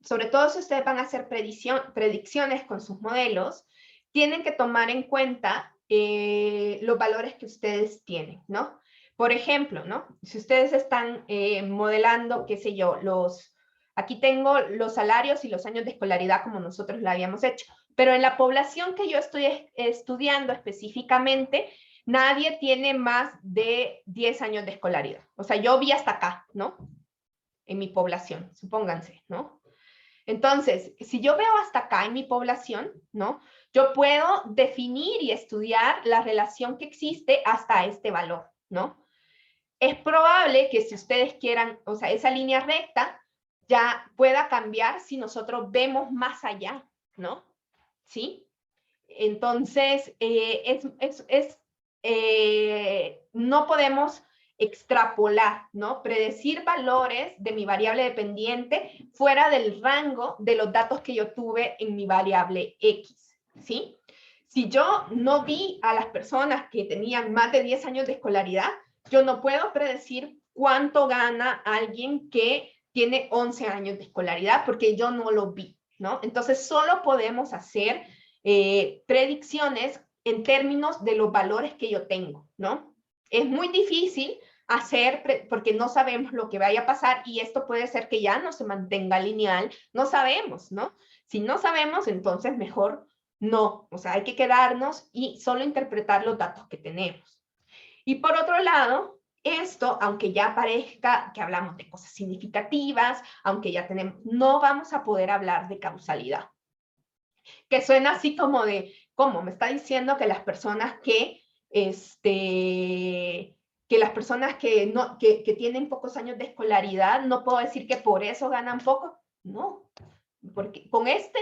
Speaker 1: sobre todo si ustedes van a hacer predicciones con sus modelos, tienen que tomar en cuenta los valores que ustedes tienen, ¿no? Por ejemplo, ¿no? Si ustedes están modelando, qué sé yo, aquí tengo los salarios y los años de escolaridad como nosotros lo habíamos hecho, pero en la población que yo estoy estudiando específicamente, nadie tiene más de 10 años de escolaridad. O sea, yo vi hasta acá, ¿no? En mi población, supónganse, ¿no? Entonces, si yo veo hasta acá en mi población, ¿no? Yo puedo definir y estudiar la relación que existe hasta este valor, ¿no? Es probable que si ustedes quieran, o sea, esa línea recta ya pueda cambiar si nosotros vemos más allá, ¿no? ¿Sí? Entonces, no podemos extrapolar, ¿no? Predecir valores de mi variable dependiente fuera del rango de los datos que yo tuve en mi variable X, ¿sí? Si yo no vi a las personas que tenían más de 10 años de escolaridad, yo no puedo predecir cuánto gana alguien que tiene 11 años de escolaridad porque yo no lo vi, ¿no? Entonces, solo podemos hacer predicciones en términos de los valores que yo tengo, ¿no? Es muy difícil hacer, porque no sabemos lo que vaya a pasar, y esto puede ser que ya no se mantenga lineal, no sabemos, ¿no? Si no sabemos, entonces mejor no, o sea, hay que quedarnos y solo interpretar los datos que tenemos. Y por otro lado, esto, aunque ya parezca que hablamos de cosas significativas, aunque ya tenemos, no vamos a poder hablar de causalidad. Que suena así como de, ¿cómo? Me está diciendo que las personas que que las personas que tienen pocos años de escolaridad, no puedo decir que por eso ganan poco, no, porque con este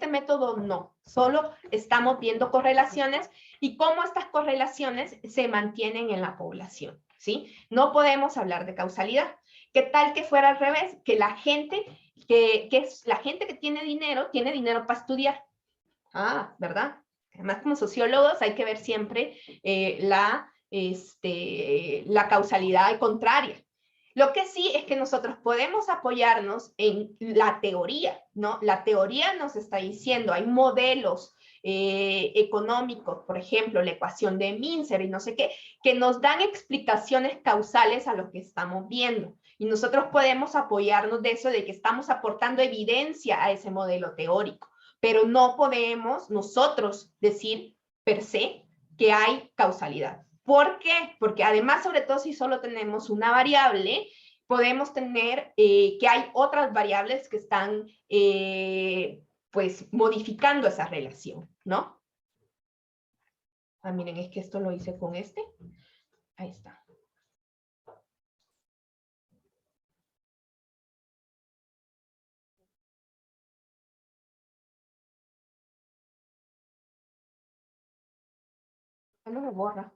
Speaker 1: método no, solo estamos viendo correlaciones y cómo estas correlaciones se mantienen en la población, ¿sí? No podemos hablar de causalidad. ¿Qué tal que fuera al revés? Que la gente la gente que tiene dinero para estudiar. Ah, ¿verdad? Además, como sociólogos hay que ver siempre la causalidad contraria. Lo que sí es que nosotros podemos apoyarnos en la teoría, ¿no? La teoría nos está diciendo, hay modelos económicos, por ejemplo, la ecuación de Mincer y no sé qué, que nos dan explicaciones causales a lo que estamos viendo. Y nosotros podemos apoyarnos de eso, de que estamos aportando evidencia a ese modelo teórico, pero no podemos nosotros decir per se que hay causalidad. ¿Por qué? Porque además, sobre todo si solo tenemos una variable, podemos tener que hay otras variables que están pues modificando esa relación, ¿no? Ah, miren, es que esto lo hice con este. Ahí está. No me borra.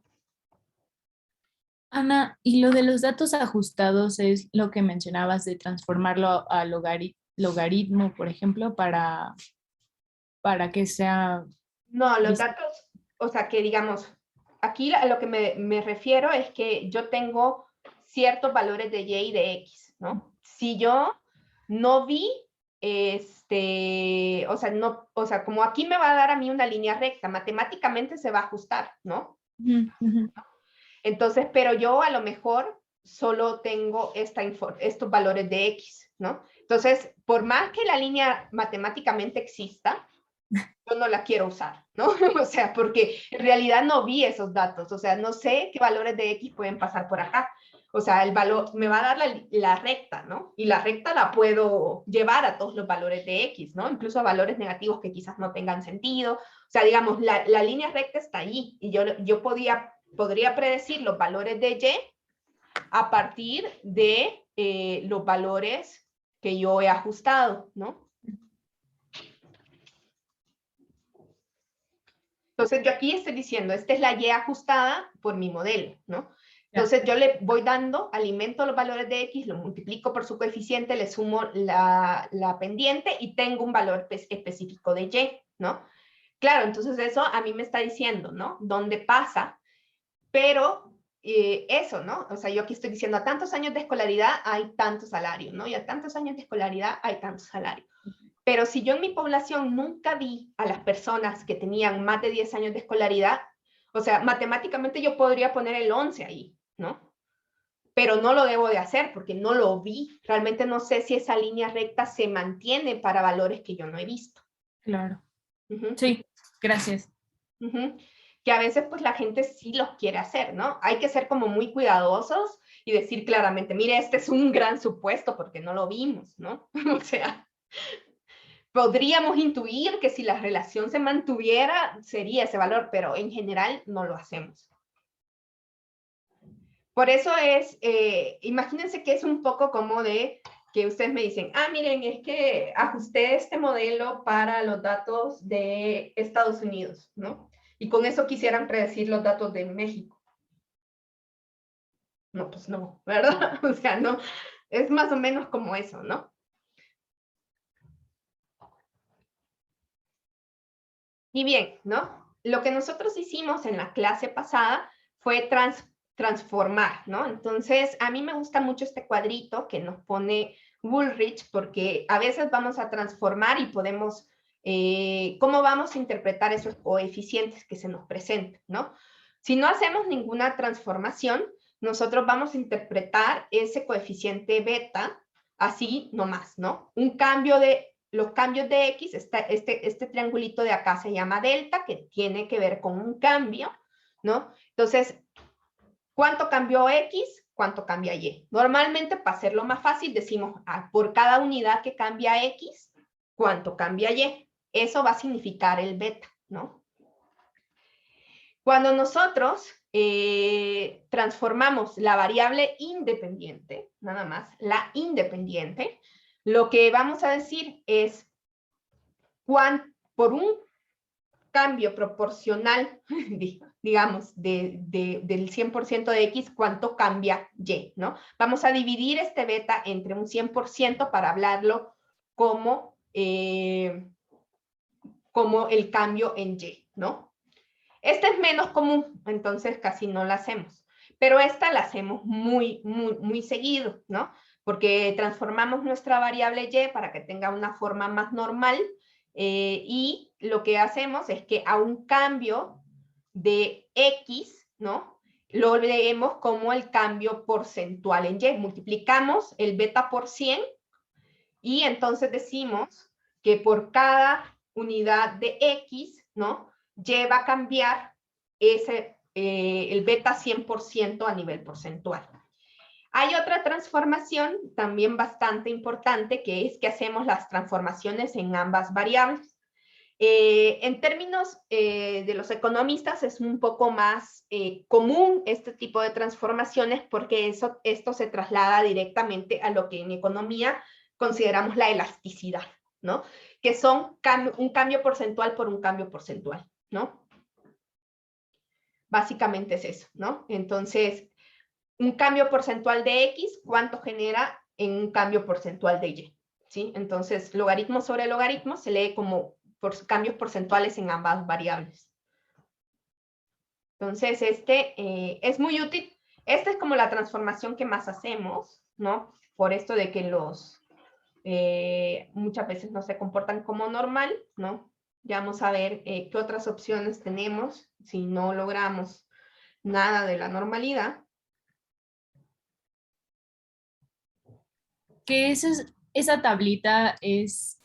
Speaker 2: Ana, y lo de los datos ajustados es lo que mencionabas de transformarlo a logaritmo, por ejemplo, para que sea...
Speaker 1: No, los datos, o sea, que digamos, aquí a lo que me refiero es que yo tengo ciertos valores de Y y de X, ¿no? Si yo no vi, o sea, como aquí me va a dar a mí una línea recta, matemáticamente se va a ajustar, ¿no? Entonces, pero yo a lo mejor solo tengo estos valores de X, ¿no? Entonces, por más que la línea matemáticamente exista, yo no la quiero usar, ¿no? O sea, porque en realidad no vi esos datos, o sea, no sé qué valores de X pueden pasar por acá. O sea, el valor me va a dar la recta, ¿no? Y la recta la puedo llevar a todos los valores de X, ¿no? Incluso a valores negativos que quizás no tengan sentido. O sea, digamos, la línea recta está ahí y yo podría predecir los valores de Y a partir de los valores que yo he ajustado, ¿no? Entonces, yo aquí estoy diciendo, esta es la Y ajustada por mi modelo, ¿no? Entonces, yo le voy dando, alimento los valores de X, lo multiplico por su coeficiente, le sumo la pendiente y tengo un valor específico de Y, ¿no? Claro, entonces eso a mí me está diciendo, ¿no? ¿Dónde pasa? Pero eso, ¿no? O sea, yo aquí estoy diciendo, a tantos años de escolaridad hay tanto salario, ¿no? Y a tantos años de escolaridad hay tanto salario. Pero si yo en mi población nunca vi a las personas que tenían más de 10 años de escolaridad, o sea, matemáticamente yo podría poner el 11 ahí, ¿no? Pero no lo debo de hacer porque no lo vi. Realmente no sé si esa línea recta se mantiene para valores que yo no he visto.
Speaker 2: Claro. Sí, gracias.
Speaker 1: Que a veces pues la gente sí los quiere hacer, ¿no? Hay que ser como muy cuidadosos y decir claramente, mire, este es un gran supuesto porque no lo vimos, ¿no? O sea, podríamos intuir que si la relación se mantuviera, sería ese valor, pero en general no lo hacemos. Por eso es, imagínense que es un poco como de que ustedes me dicen, ah, miren, es que ajusté este modelo para los datos de Estados Unidos, ¿no? Y con eso quisieran predecir los datos de México. No, pues no, ¿verdad? O sea, no, es más o menos como eso, ¿no? Y bien, ¿no? Lo que nosotros hicimos en la clase pasada fue transformar, ¿no? Entonces, a mí me gusta mucho este cuadrito que nos pone Woolrich porque a veces vamos a transformar y podemos, ¿cómo vamos a interpretar esos coeficientes que se nos presentan, ¿no? Si no hacemos ninguna transformación, nosotros vamos a interpretar ese coeficiente beta así nomás, ¿no? Un cambio de los cambios de X, este triangulito de acá se llama delta, que tiene que ver con un cambio, ¿no? Entonces, ¿cuánto cambió X? ¿Cuánto cambia Y? Normalmente, para hacerlo más fácil, decimos, por cada unidad que cambia X, ¿cuánto cambia Y? Eso va a significar el beta, ¿no? Cuando nosotros transformamos la variable independiente, nada más, la independiente, lo que vamos a decir es por un cambio proporcional, digamos, del 100% de X, ¿cuánto cambia Y? ¿No? Vamos a dividir este beta entre un 100% para hablarlo como, como el cambio en Y, ¿no? Esta es menos común, entonces casi no la hacemos. Pero esta la hacemos muy seguido, ¿no? Porque transformamos nuestra variable Y para que tenga una forma más normal y lo que hacemos es que a un cambio de X, ¿no? Lo leemos como el cambio porcentual en Y. Multiplicamos el beta por 100 y entonces decimos que por cada unidad de X, ¿no? Y va a cambiar el beta 100% a nivel porcentual. Hay otra transformación también bastante importante, que es que hacemos las transformaciones en ambas variables. En términos de los economistas es un poco más común este tipo de transformaciones porque esto se traslada directamente a lo que en economía consideramos la elasticidad, ¿no? Que son un cambio porcentual por un cambio porcentual, ¿no? Básicamente es eso, ¿no? Entonces, un cambio porcentual de X, ¿cuánto genera en un cambio porcentual de Y? ¿Sí? Entonces, logaritmo sobre logaritmo se lee como cambios porcentuales en ambas variables. Entonces, es muy útil. Esta es como la transformación que más hacemos, ¿no? Por esto de que muchas veces no se comportan como normal, ¿no? Ya vamos a ver qué otras opciones tenemos si no logramos nada de la normalidad.
Speaker 2: Que esa tablita es,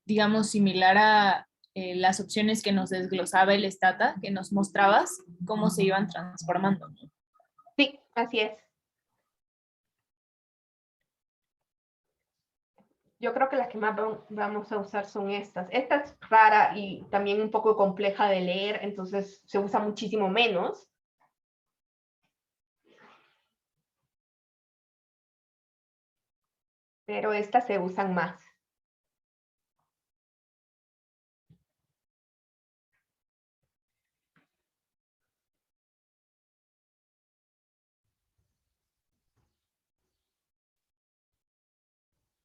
Speaker 2: digamos, similar a las opciones que nos desglosaba el Stata, que nos mostrabas cómo se iban transformando.
Speaker 1: Sí, así es. Yo creo que las que más vamos a usar son estas. Esta es rara y también un poco compleja de leer, entonces se usa muchísimo menos. Pero estas se usan más.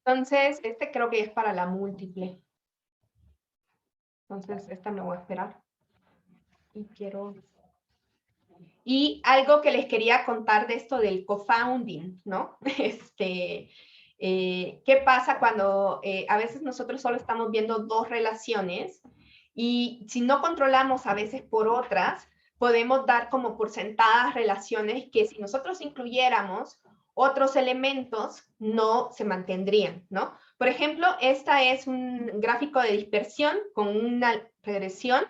Speaker 1: Entonces, creo que es para la múltiple. Entonces, esta me voy a esperar. Y algo que les quería contar de esto del co-founding, ¿no? ¿Qué pasa cuando a veces nosotros solo estamos viendo dos relaciones y si no controlamos a veces por otras, podemos dar como por sentadas relaciones que si nosotros incluyéramos otros elementos no se mantendrían, ¿no? Por ejemplo, esta es un gráfico de dispersión con una regresión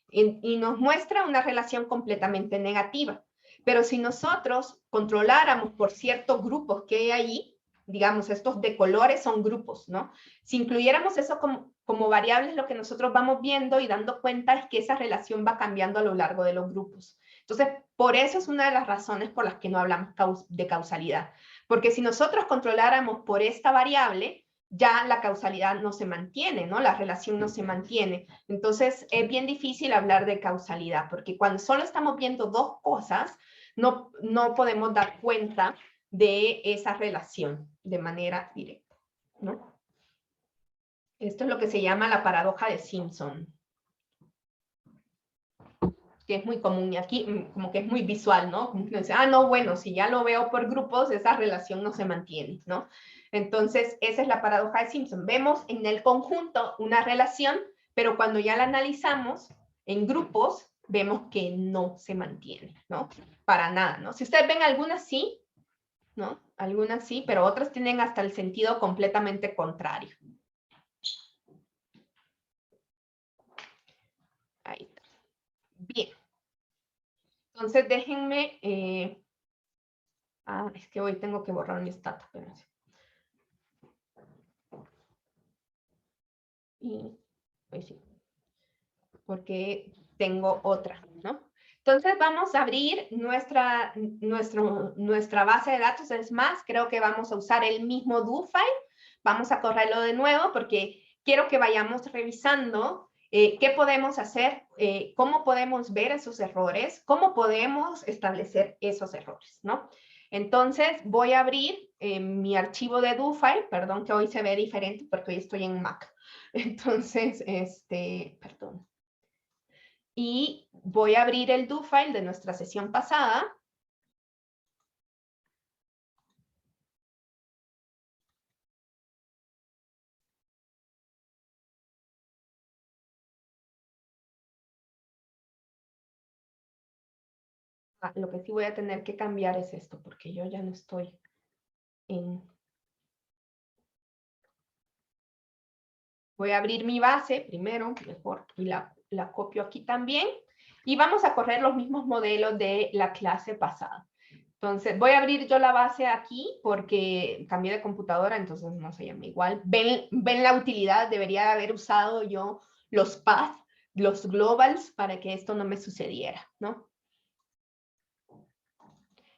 Speaker 1: y nos muestra una relación completamente negativa. Pero si nosotros controláramos por ciertos grupos que hay ahí, digamos, estos de colores son grupos, ¿no? Si incluyéramos eso como variables, lo que nosotros vamos viendo y dando cuenta es que esa relación va cambiando a lo largo de los grupos. Entonces, por eso es una de las razones por las que no hablamos de causalidad. Porque si nosotros controláramos por esta variable, ya la causalidad no se mantiene, ¿no? La relación no se mantiene. Entonces, es bien difícil hablar de causalidad, porque cuando solo estamos viendo dos cosas, no podemos dar cuenta de esa relación de manera directa, ¿no? Esto es lo que se llama la paradoja de Simpson, que es muy común y aquí como que es muy visual, ¿no? Como que dice, no, bueno, si ya lo veo por grupos, esa relación no se mantiene, ¿no? Entonces, esa es la paradoja de Simpson. Vemos en el conjunto una relación, pero cuando ya la analizamos en grupos, vemos que no se mantiene, ¿no? Para nada, ¿no? Si ustedes ven algunas sí, ¿no? Algunas sí, pero otras tienen hasta el sentido completamente contrario. Ahí está. Bien. Entonces, déjenme... es que hoy tengo que borrar mi stata. Espérense. Y, pues sí. Porque tengo otra, ¿no? Entonces vamos a abrir nuestra base de datos. Es más, creo que vamos a usar el mismo do file. Vamos a correrlo de nuevo porque quiero que vayamos revisando qué podemos hacer, cómo podemos ver esos errores, cómo podemos establecer esos errores, ¿no? Entonces voy a abrir mi archivo de do file. Perdón que hoy se ve diferente porque hoy estoy en Mac. Entonces, perdón. Y voy a abrir el do file de nuestra sesión pasada. Lo que sí voy a tener que cambiar es esto, porque yo ya no estoy en... Voy a abrir mi base primero, mejor, y la copio aquí también. Y vamos a correr los mismos modelos de la clase pasada. Entonces, voy a abrir yo la base aquí porque cambié de computadora, entonces no se llama igual. Ven la utilidad, debería haber usado yo los paths, los globals, para que esto no me sucediera, ¿no?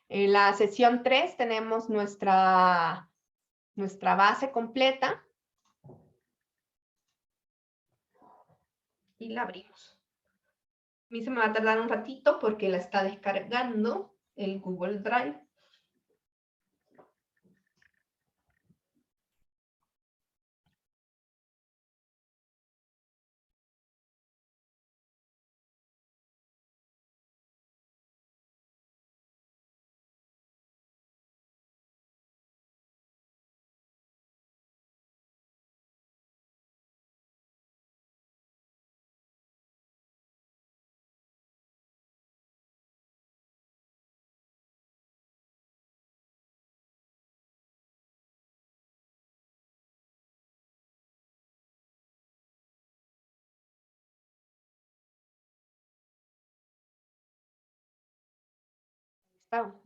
Speaker 1: En la sesión 3 tenemos nuestra base completa. Y la abrimos. A mí se me va a tardar un ratito porque la está descargando el Google Drive.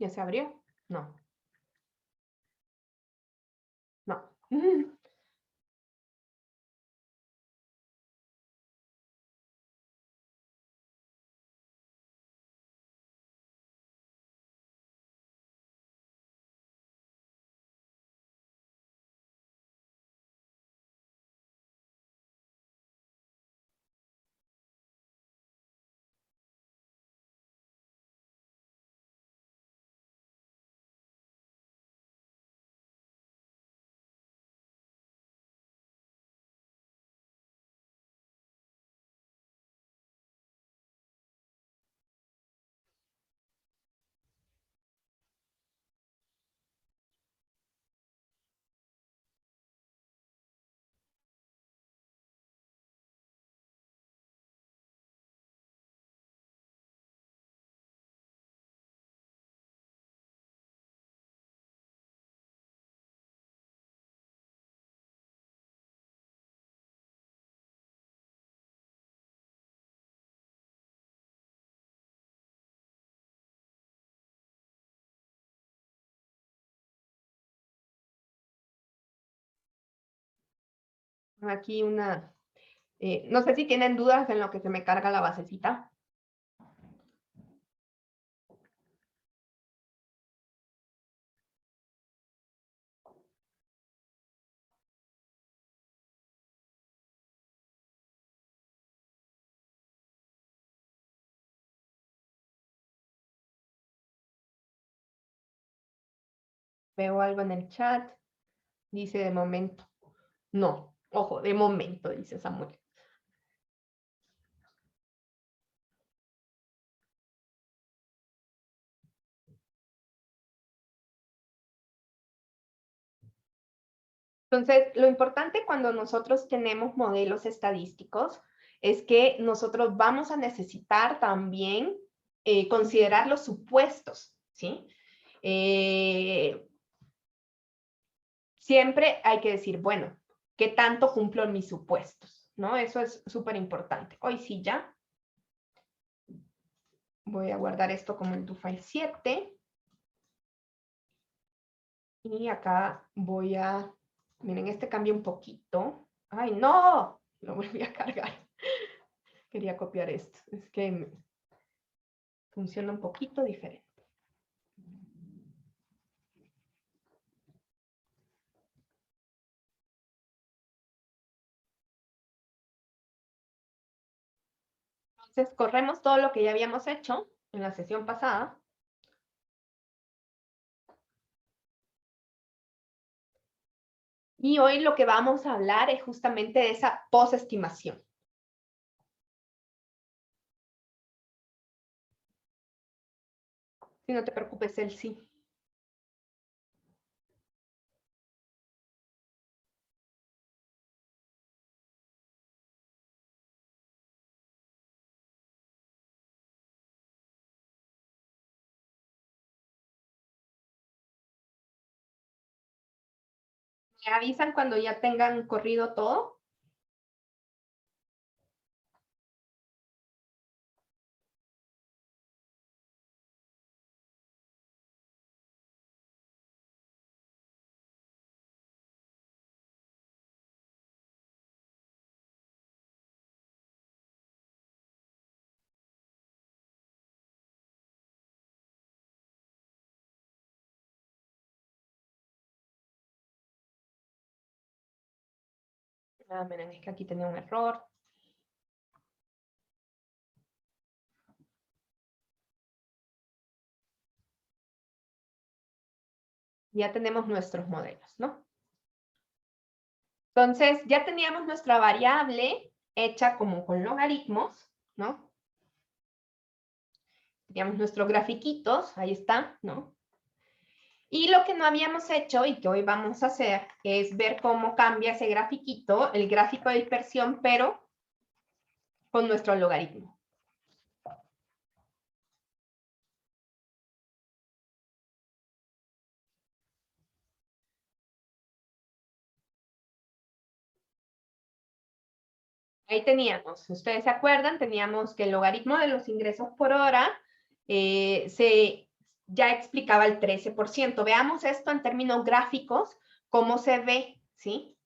Speaker 1: ¿Ya se abrió? No. No. Aquí una... no sé si tienen dudas en lo que se me carga la basecita. Veo algo en el chat. Dice de momento. No. Ojo, de momento, dice Samuel. Entonces, lo importante cuando nosotros tenemos modelos estadísticos es que nosotros vamos a necesitar también considerar los supuestos, ¿sí? Siempre hay que decir, bueno, ¿qué tanto cumplo en mis supuestos? ¿No? Eso es súper importante. Hoy sí ya. Voy a guardar esto como el do-file 7. Y acá voy a... Miren, este cambia un poquito. ¡Ay, no! Lo volví a cargar. Quería copiar esto. Es que funciona un poquito diferente. Entonces, corremos todo lo que ya habíamos hecho en la sesión pasada. Y hoy lo que vamos a hablar es justamente de esa posestimación. Si no te preocupes, él sí. ¿Me avisan cuando ya tengan corrido todo? Ah, miren, es que aquí tenía un error. Ya tenemos nuestros modelos, ¿no? Entonces, ya teníamos nuestra variable hecha como con logaritmos, ¿no? Teníamos nuestros grafiquitos, ahí está, ¿no? Y lo que no habíamos hecho y que hoy vamos a hacer es ver cómo cambia ese grafiquito, el gráfico de dispersión, pero con nuestro logaritmo. Ahí teníamos, si ustedes se acuerdan, teníamos que el logaritmo de los ingresos por hora ya explicaba el 13%. Veamos esto en términos gráficos, cómo se ve, ¿sí?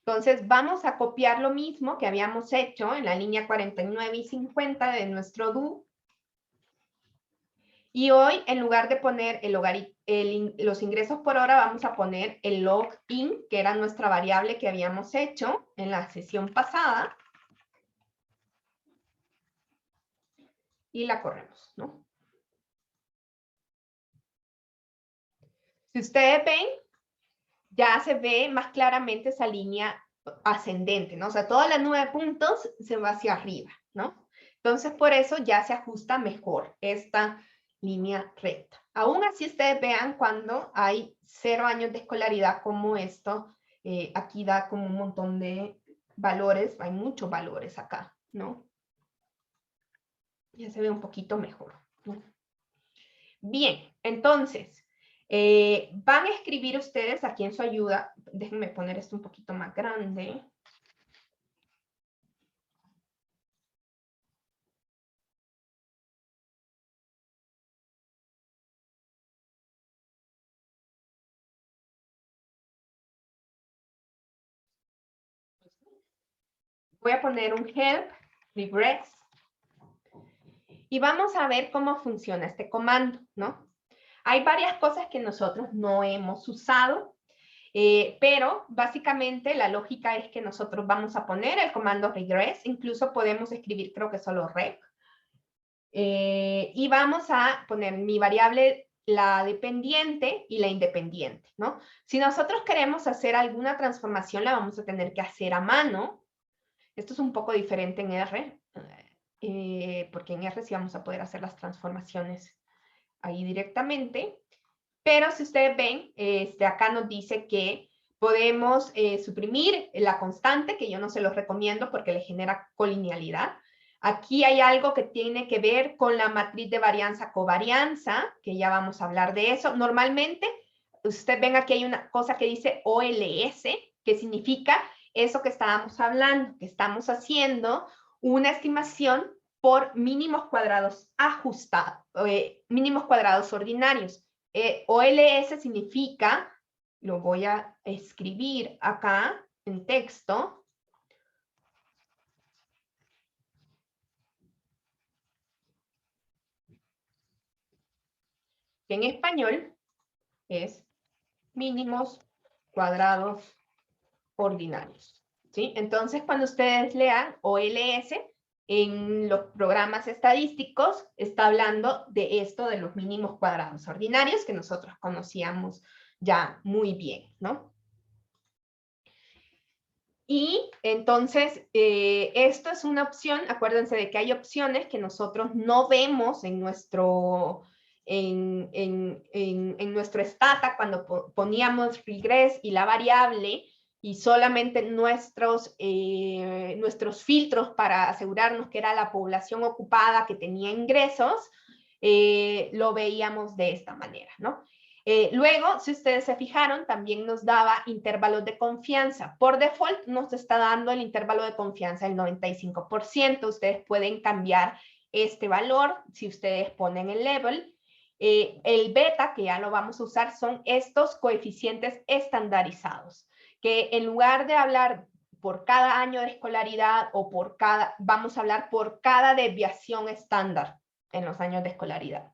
Speaker 1: Entonces, vamos a copiar lo mismo que habíamos hecho en la línea 49 y 50 de nuestro do. Y hoy, en lugar de poner los ingresos por hora, vamos a poner el log-in, que era nuestra variable que habíamos hecho en la sesión pasada. Y la corremos, ¿no? Si ustedes ven, ya se ve más claramente esa línea ascendente, ¿no? O sea, toda la nube de puntos se va hacia arriba, ¿no? Entonces, por eso ya se ajusta mejor esta línea recta. Aún así, ustedes vean cuando hay 0 años de escolaridad como esto, aquí da como un montón de valores, hay muchos valores acá, ¿no? Ya se ve un poquito mejor, ¿no? Bien, entonces, van a escribir ustedes aquí en su ayuda, déjenme poner esto un poquito más grande. Voy a poner un help, regress, y vamos a ver cómo funciona este comando, ¿no? Hay varias cosas que nosotros no hemos usado, pero básicamente la lógica es que nosotros vamos a poner el comando regress, incluso podemos escribir creo que solo rec, y vamos a poner mi variable, la dependiente y la independiente, ¿no? Si nosotros queremos hacer alguna transformación, la vamos a tener que hacer a mano. Esto es un poco diferente en R, porque en R sí vamos a poder hacer las transformaciones ahí directamente. Pero si ustedes ven, acá nos dice que podemos suprimir la constante, que yo no se los recomiendo porque le genera colinealidad. Aquí hay algo que tiene que ver con la matriz de varianza-covarianza, que ya vamos a hablar de eso. Normalmente, ustedes ven aquí hay una cosa que dice OLS, que significa eso que estábamos hablando, que estamos haciendo una estimación por mínimos cuadrados ajustados, mínimos cuadrados ordinarios. OLS significa, lo voy a escribir acá en texto, que en español es mínimos cuadrados ordinarios, ¿sí? Entonces, cuando ustedes lean OLS en los programas estadísticos, está hablando de esto de los mínimos cuadrados ordinarios que nosotros conocíamos ya muy bien, ¿no? Y entonces, esto es una opción. Acuérdense de que hay opciones que nosotros no vemos en nuestro, en nuestro stata cuando poníamos regress y la variable, y solamente nuestros filtros para asegurarnos que era la población ocupada que tenía ingresos, lo veíamos de esta manera, ¿no? Luego, si ustedes se fijaron, también nos daba intervalos de confianza. Por default nos está dando el intervalo de confianza del 95%. Ustedes pueden cambiar este valor si ustedes ponen el level. El beta, que ya lo vamos a usar, son estos coeficientes estandarizados, que en lugar de hablar por cada año de escolaridad o por cada, vamos a hablar por cada desviación estándar en los años de escolaridad.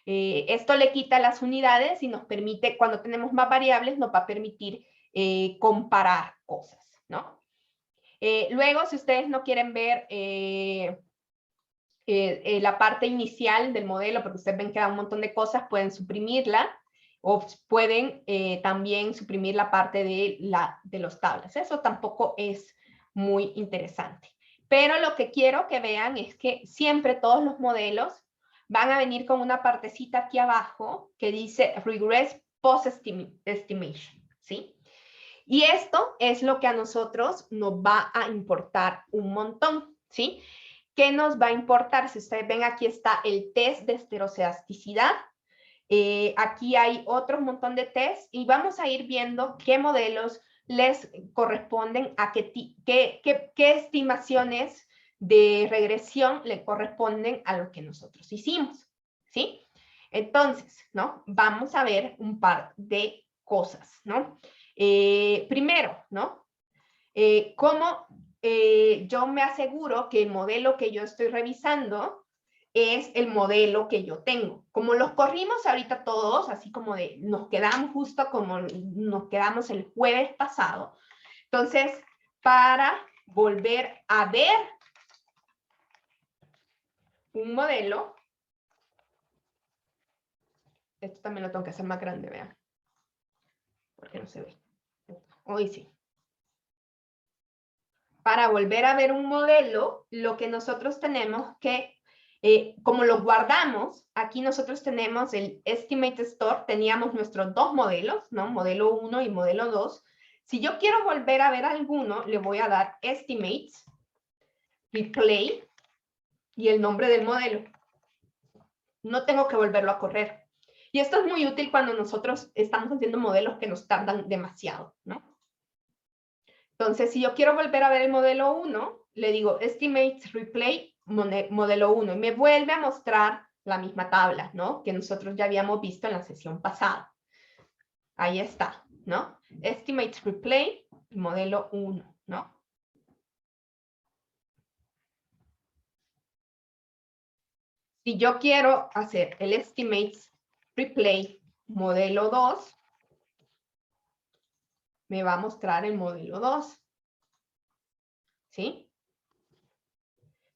Speaker 1: Esto le quita las unidades y nos permite, cuando tenemos más variables, nos va a permitir comparar cosas, ¿no? Luego, si ustedes no quieren ver la parte inicial del modelo, porque ustedes ven que da un montón de cosas, pueden suprimirla o pueden también suprimir la parte de los tablas. Eso tampoco es muy interesante. Pero lo que quiero que vean es que siempre todos los modelos van a venir con una partecita aquí abajo que dice Regress Post Estimation, ¿sí? Y esto es lo que a nosotros nos va a importar un montón, ¿sí? ¿Qué nos va a importar? Si ustedes ven, aquí está el test de estereoelasticidad. Aquí hay otro montón de tests y vamos a ir viendo qué modelos les corresponden a qué estimaciones de regresión le corresponden a lo que nosotros hicimos, ¿sí? Entonces, ¿no? Vamos a ver un par de cosas, ¿no? Primero, ¿no? ¿Cómo yo me aseguro que el modelo que yo estoy revisando es el modelo que yo tengo? Como los corrimos ahorita todos, así como de nos quedamos justo como nos quedamos el jueves pasado. Entonces, para volver a ver un modelo, esto también lo tengo que hacer más grande, vean, porque no se ve. Hoy sí. Para volver a ver un modelo, lo que nosotros tenemos que, como lo guardamos, aquí nosotros tenemos el Estimate Store, teníamos nuestros dos modelos, ¿no? Modelo 1 y modelo 2. Si yo quiero volver a ver alguno, le voy a dar Estimates, Replay y el nombre del modelo. No tengo que volverlo a correr. Y esto es muy útil cuando nosotros estamos haciendo modelos que nos tardan demasiado, ¿no? Entonces, si yo quiero volver a ver el modelo 1, le digo Estimates Replay modelo 1 y me vuelve a mostrar la misma tabla, ¿no? Que nosotros ya habíamos visto en la sesión pasada. Ahí está, ¿no? Estimates Replay modelo 1, ¿no? Si yo quiero hacer el Estimates Replay modelo 2, me va a mostrar el modelo 2. ¿Sí?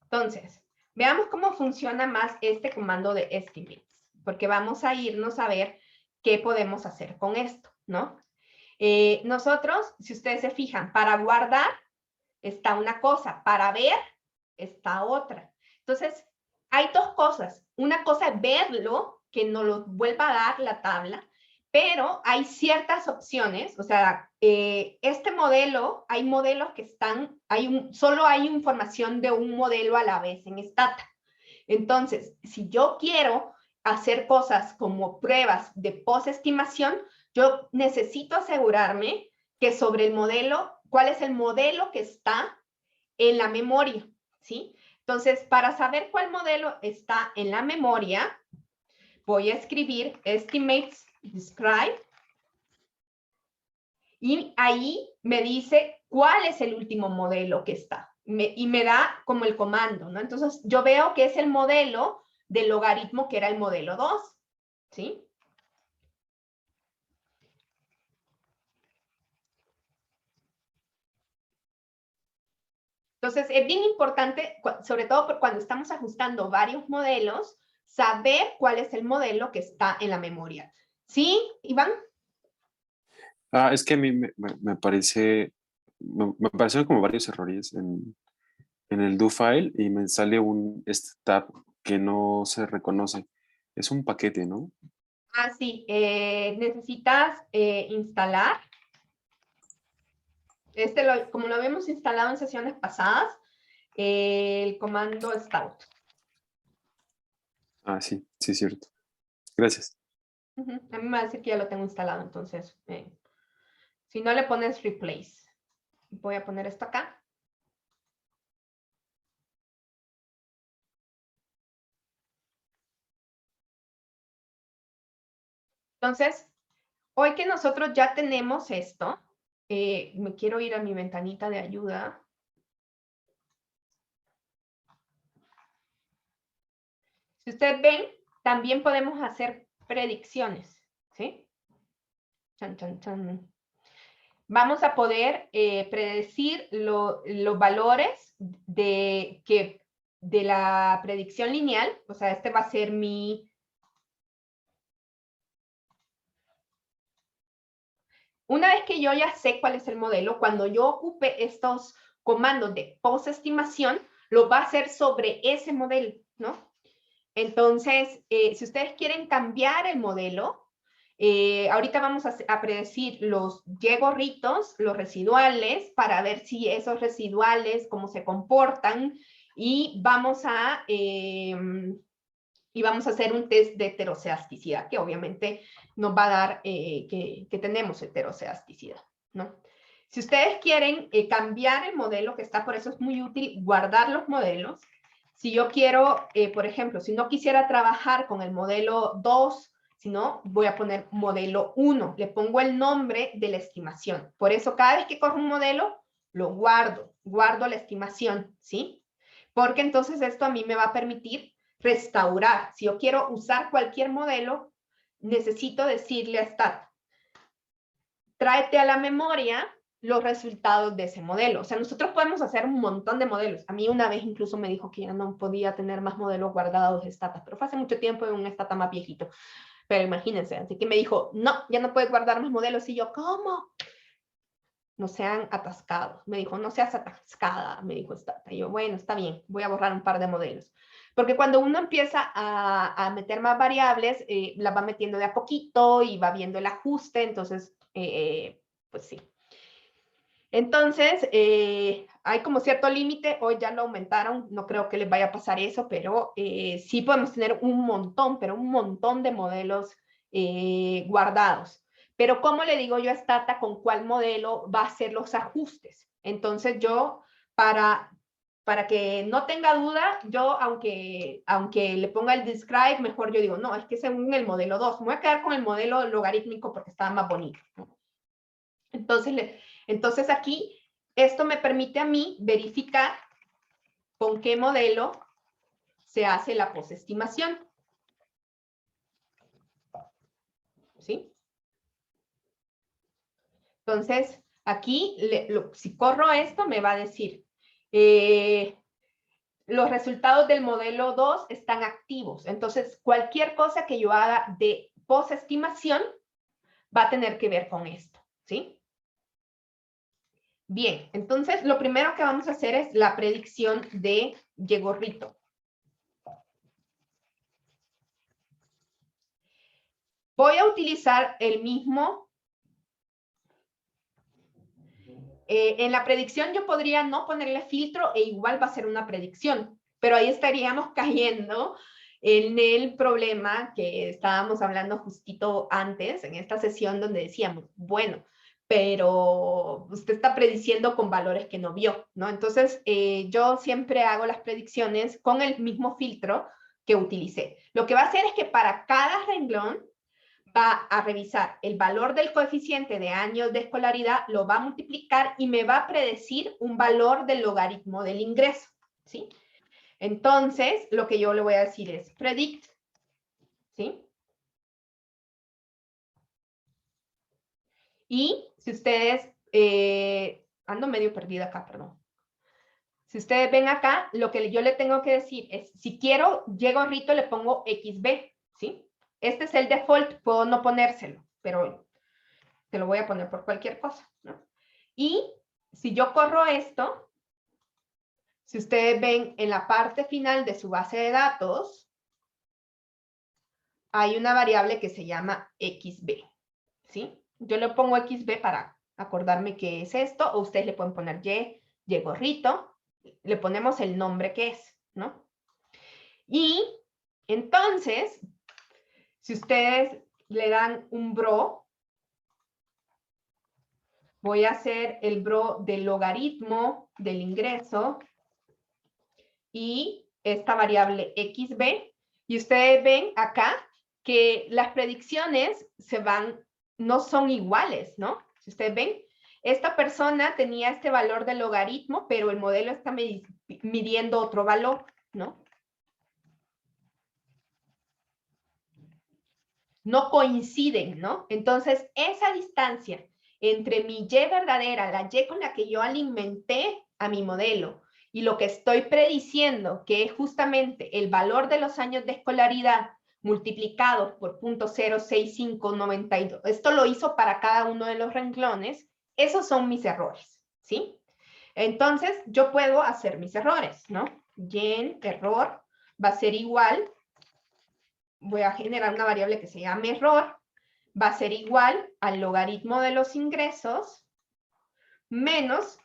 Speaker 1: Entonces, veamos cómo funciona más este comando de estimates, porque vamos a irnos a ver qué podemos hacer con esto, ¿no? Nosotros, si ustedes se fijan, para guardar está una cosa, para ver está otra. Entonces, hay dos cosas. Una cosa es verlo, que nos lo vuelva a dar la tabla, pero hay ciertas opciones, o sea, este modelo, hay modelos que están, solo hay información de un modelo a la vez en Stata. Entonces, si yo quiero hacer cosas como pruebas de post-estimación, yo necesito asegurarme que sobre el modelo, cuál es el modelo que está en la memoria, ¿sí? Entonces, para saber cuál modelo está en la memoria, voy a escribir estimates describe y ahí me dice cuál es el último modelo que está y me da como el comando, ¿no? Entonces, yo veo que es el modelo del logaritmo que era el modelo 2, ¿sí? Entonces, es bien importante, sobre todo cuando estamos ajustando varios modelos, saber cuál es el modelo que está en la memoria. ¿Sí, Iván?
Speaker 3: Es que a mí me parece, me parecieron como varios errores en el do file y me sale un tab que no se reconoce. Es un paquete, ¿no?
Speaker 1: Ah, sí. Necesitas instalar. Como lo habíamos instalado en sesiones pasadas, el comando start.
Speaker 3: Sí, sí, es cierto. Gracias.
Speaker 1: A mí me va a decir que ya lo tengo instalado, entonces, si no le pones replace. Voy a poner esto acá. Entonces, hoy que nosotros ya tenemos esto, me quiero ir a mi ventanita de ayuda. Si ustedes ven, también podemos hacer predicciones, ¿sí? Chan, chan, chan. Vamos a poder predecir los valores de la predicción lineal. O sea, este va a ser mi... Una vez que yo ya sé cuál es el modelo, cuando yo ocupe estos comandos de post-estimación, lo va a hacer sobre ese modelo, ¿no? Entonces, si ustedes quieren cambiar el modelo, ahorita vamos a predecir los Y-gorritos, los residuales, para ver si esos residuales, cómo se comportan, y vamos a hacer un test de heteroceasticidad, que obviamente nos va a dar que tenemos heteroceasticidad, ¿no? Si ustedes quieren cambiar el modelo que está, por eso es muy útil guardar los modelos. Si yo quiero, por ejemplo, si no quisiera trabajar con el modelo 2, sino voy a poner modelo 1, le pongo el nombre de la estimación. Por eso cada vez que corro un modelo, lo guardo la estimación, ¿sí? Porque entonces esto a mí me va a permitir restaurar. Si yo quiero usar cualquier modelo, necesito decirle a Stat, tráete a la memoria los resultados de ese modelo. O sea, nosotros podemos hacer un montón de modelos. A mí una vez incluso me dijo que ya no podía tener más modelos guardados de Stata, pero fue hace mucho tiempo en un Stata más viejito. Pero imagínense, así que me dijo, no, ya no puedes guardar más modelos. Y yo, ¿cómo? No sean atascados. Me dijo, no seas atascada, me dijo Stata. Y yo, bueno, está bien, voy a borrar un par de modelos. Porque cuando uno empieza a meter más variables, las va metiendo de a poquito y va viendo el ajuste, entonces, pues sí. Entonces, hay como cierto límite, hoy ya lo aumentaron, no creo que les vaya a pasar eso, pero sí podemos tener un montón, pero un montón de modelos guardados. Pero ¿cómo le digo yo a Stata con cuál modelo va a hacer los ajustes? Entonces yo, para que no tenga duda, yo aunque le ponga el describe, mejor yo digo, no, es que según el modelo 2, me voy a quedar con el modelo logarítmico porque está más bonito, ¿no? Entonces aquí, esto me permite a mí verificar con qué modelo se hace la posestimación. ¿Sí? Entonces, aquí, si corro esto, me va a decir, los resultados del modelo 2 están activos. Entonces, cualquier cosa que yo haga de posestimación va a tener que ver con esto. ¿Sí? Bien, entonces lo primero que vamos a hacer es la predicción de Y-gorrito. Voy a utilizar el mismo. En la predicción yo podría no ponerle filtro e igual va a ser una predicción, pero ahí estaríamos cayendo en el problema que estábamos hablando justito antes, en esta sesión donde decíamos, bueno, pero usted está prediciendo con valores que no vio, ¿no? Entonces, yo siempre hago las predicciones con el mismo filtro que utilicé. Lo que va a hacer es que para cada renglón va a revisar el valor del coeficiente de años de escolaridad, lo va a multiplicar y me va a predecir un valor del logaritmo del ingreso, ¿sí? Entonces, lo que yo le voy a decir es predict, ¿sí? Y si ustedes, ando medio perdida acá, perdón. Si ustedes ven acá, lo que yo le tengo que decir es, si quiero Y gorrito, le pongo XB, ¿sí? Este es el default, puedo no ponérselo, pero te lo voy a poner por cualquier cosa, ¿no? Y si yo corro esto, si ustedes ven en la parte final de su base de datos, hay una variable que se llama XB, ¿sí? Yo le pongo XB para acordarme qué es esto, o ustedes le pueden poner Y gorrito, le ponemos el nombre que es, ¿no? Y entonces, si ustedes le dan un bro, voy a hacer el bro del logaritmo del ingreso y esta variable XB, y ustedes ven acá que las predicciones no son iguales, ¿no? Si ustedes ven, esta persona tenía este valor de logaritmo, pero el modelo está midiendo otro valor, ¿no? No coinciden, ¿no? Entonces, esa distancia entre mi Y verdadera, la Y con la que yo alimenté a mi modelo, y lo que estoy prediciendo, que es justamente el valor de los años de escolaridad multiplicados por 0.06592, esto lo hizo para cada uno de los renglones, esos son mis errores, ¿sí? Entonces, yo puedo hacer mis errores, ¿no? Y error va a ser igual, voy a generar una variable que se llame error, va a ser igual al logaritmo de los ingresos menos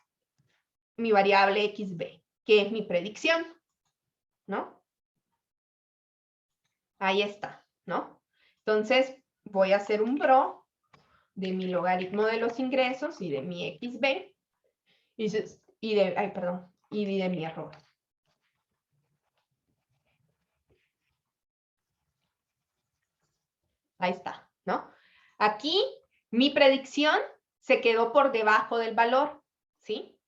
Speaker 1: mi variable XB, que es mi predicción, ¿no? Ahí está, ¿no? Entonces, voy a hacer un bro de mi logaritmo de los ingresos y de mi XB y de mi error. Ahí está, ¿no? Aquí mi predicción se quedó por debajo del valor, ¿sí?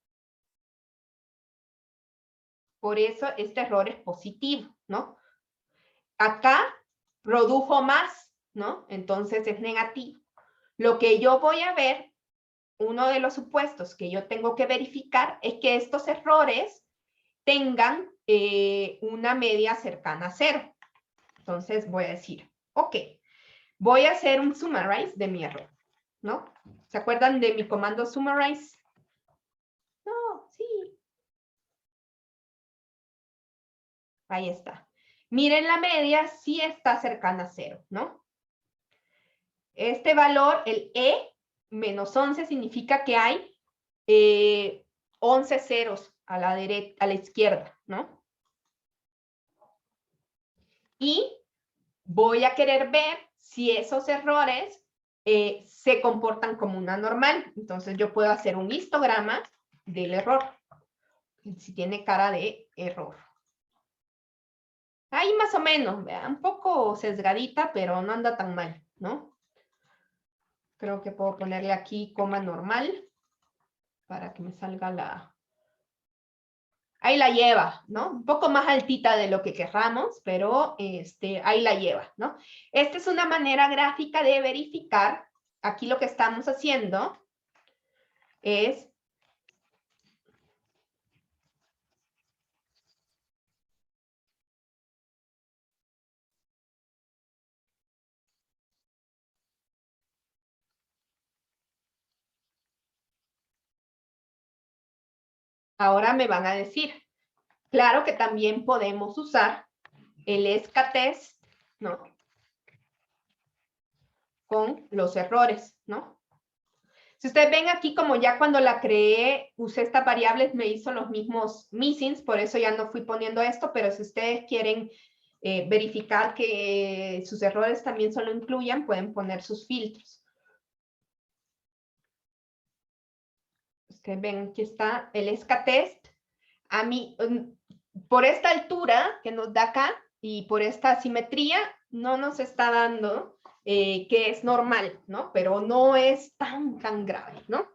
Speaker 1: Por eso este error es positivo, ¿no? Acá produjo más, ¿no? Entonces es negativo. Lo que yo voy a ver, uno de los supuestos que yo tengo que verificar es que estos errores tengan una media cercana a 0. Entonces voy a decir, ok, voy a hacer un summarize de mi error, ¿no? ¿Se acuerdan de mi comando summarize? No, sí. Ahí está. Miren la media, sí está cercana a 0, ¿no? Este valor, el E menos 11, significa que hay 11 ceros a la izquierda, ¿no? Y voy a querer ver si esos errores se comportan como una normal. Entonces yo puedo hacer un histograma del error, si tiene cara de error. Ahí más o menos, un poco sesgadita, pero no anda tan mal, ¿no? Creo que puedo ponerle aquí coma normal para que me salga la... Ahí la lleva, ¿no? Un poco más altita de lo que querramos, pero ahí la lleva, ¿no? Esta es una manera gráfica de verificar. Aquí lo que estamos haciendo es... Ahora me van a decir, claro que también podemos usar el escatest, ¿no? Con los errores, ¿no? Si ustedes ven aquí, como ya cuando la creé, usé estas variables, me hizo los mismos missings, por eso ya no fui poniendo esto, pero si ustedes quieren verificar que sus errores también solo incluyan, pueden poner sus filtros. Ustedes ven, aquí está el scatest. A mí, por esta altura que nos da acá y por esta simetría, no nos está dando que es normal, ¿no? Pero no es tan grave, ¿no?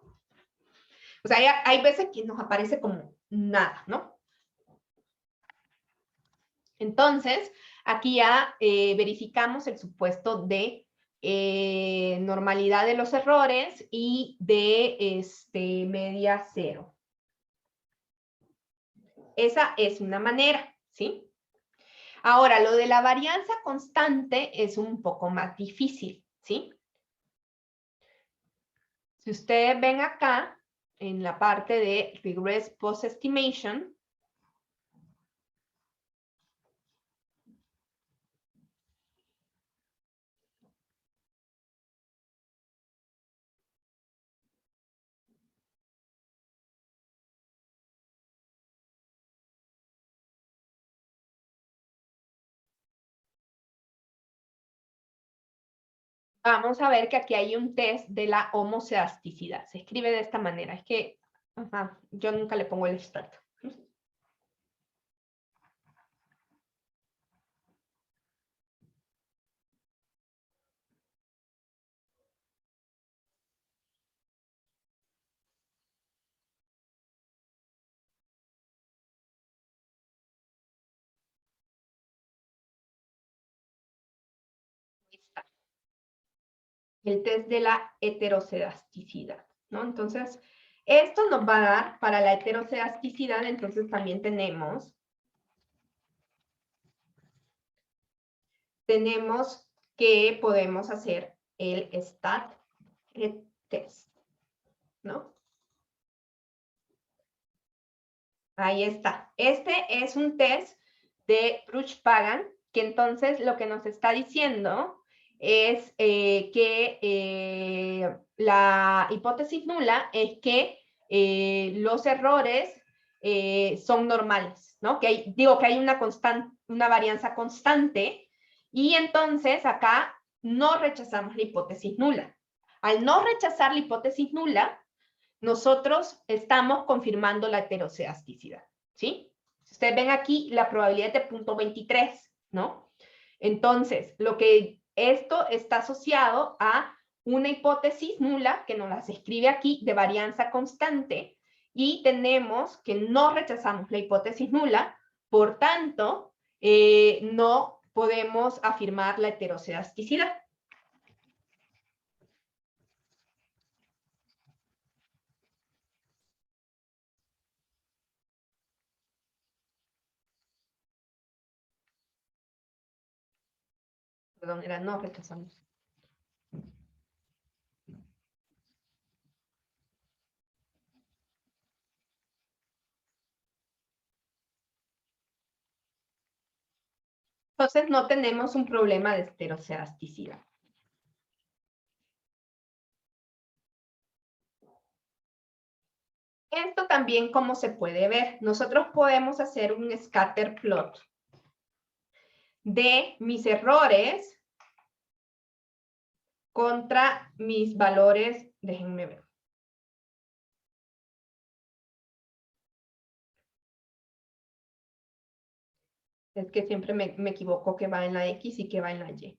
Speaker 1: O sea, hay veces que nos aparece como nada, ¿no? Entonces, aquí ya verificamos el supuesto de normalidad de los errores y de media 0. Esa es una manera, ¿sí? Ahora, lo de la varianza constante es un poco más difícil, ¿sí? Si ustedes ven acá, en la parte de Regress Post Estimation, vamos a ver que aquí hay un test de la homocedasticidad. Se escribe de esta manera. Es que yo nunca le pongo el extracto. El test de la heterocedasticidad, ¿no? Entonces, esto nos va a dar para la heterocedasticidad, entonces también tenemos que podemos hacer el STAT test, ¿no? Ahí está. Este es un test de Bruch-Pagan, que entonces lo que nos está diciendo es que la hipótesis nula es que los errores son normales, ¿no? Digo que hay una varianza constante, y entonces acá no rechazamos la hipótesis nula. Al no rechazar la hipótesis nula, nosotros estamos confirmando la heterocedasticidad, ¿sí? Si ustedes ven aquí, la probabilidad de 0.23, ¿no? Entonces, esto está asociado a una hipótesis nula, que nos las escribe aquí, de varianza constante, y tenemos que no rechazamos la hipótesis nula, por tanto, no podemos afirmar la heterocedasticidad. Perdón, era no rechazamos. Entonces no tenemos un problema de heterocedasticidad. Esto también, ¿cómo se puede ver? Nosotros podemos hacer un scatter plot de mis errores contra mis valores. Déjenme ver. Es que siempre me equivoco que va en la X y que va en la Y.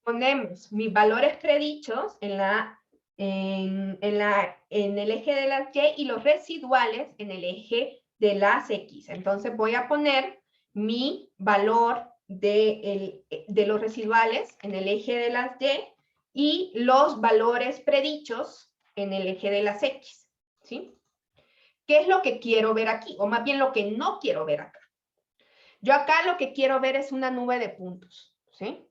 Speaker 1: Ponemos mis valores predichos en el eje de las Y y los residuales en el eje de las X. Entonces voy a poner mi valor de los residuales en el eje de las Y los valores predichos en el eje de las X, ¿sí? ¿Qué es lo que quiero ver aquí? O más bien lo que no quiero ver acá. Yo acá lo que quiero ver es una nube de puntos, ¿sí?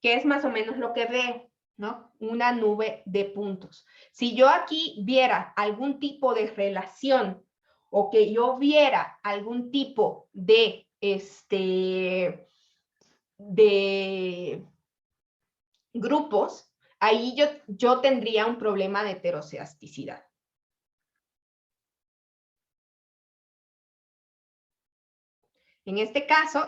Speaker 1: Que es más o menos lo que veo, ¿no? Una nube de puntos. Si yo aquí viera algún tipo de relación o que yo viera algún tipo de grupos, ahí yo tendría un problema de heterocedasticidad. En este caso,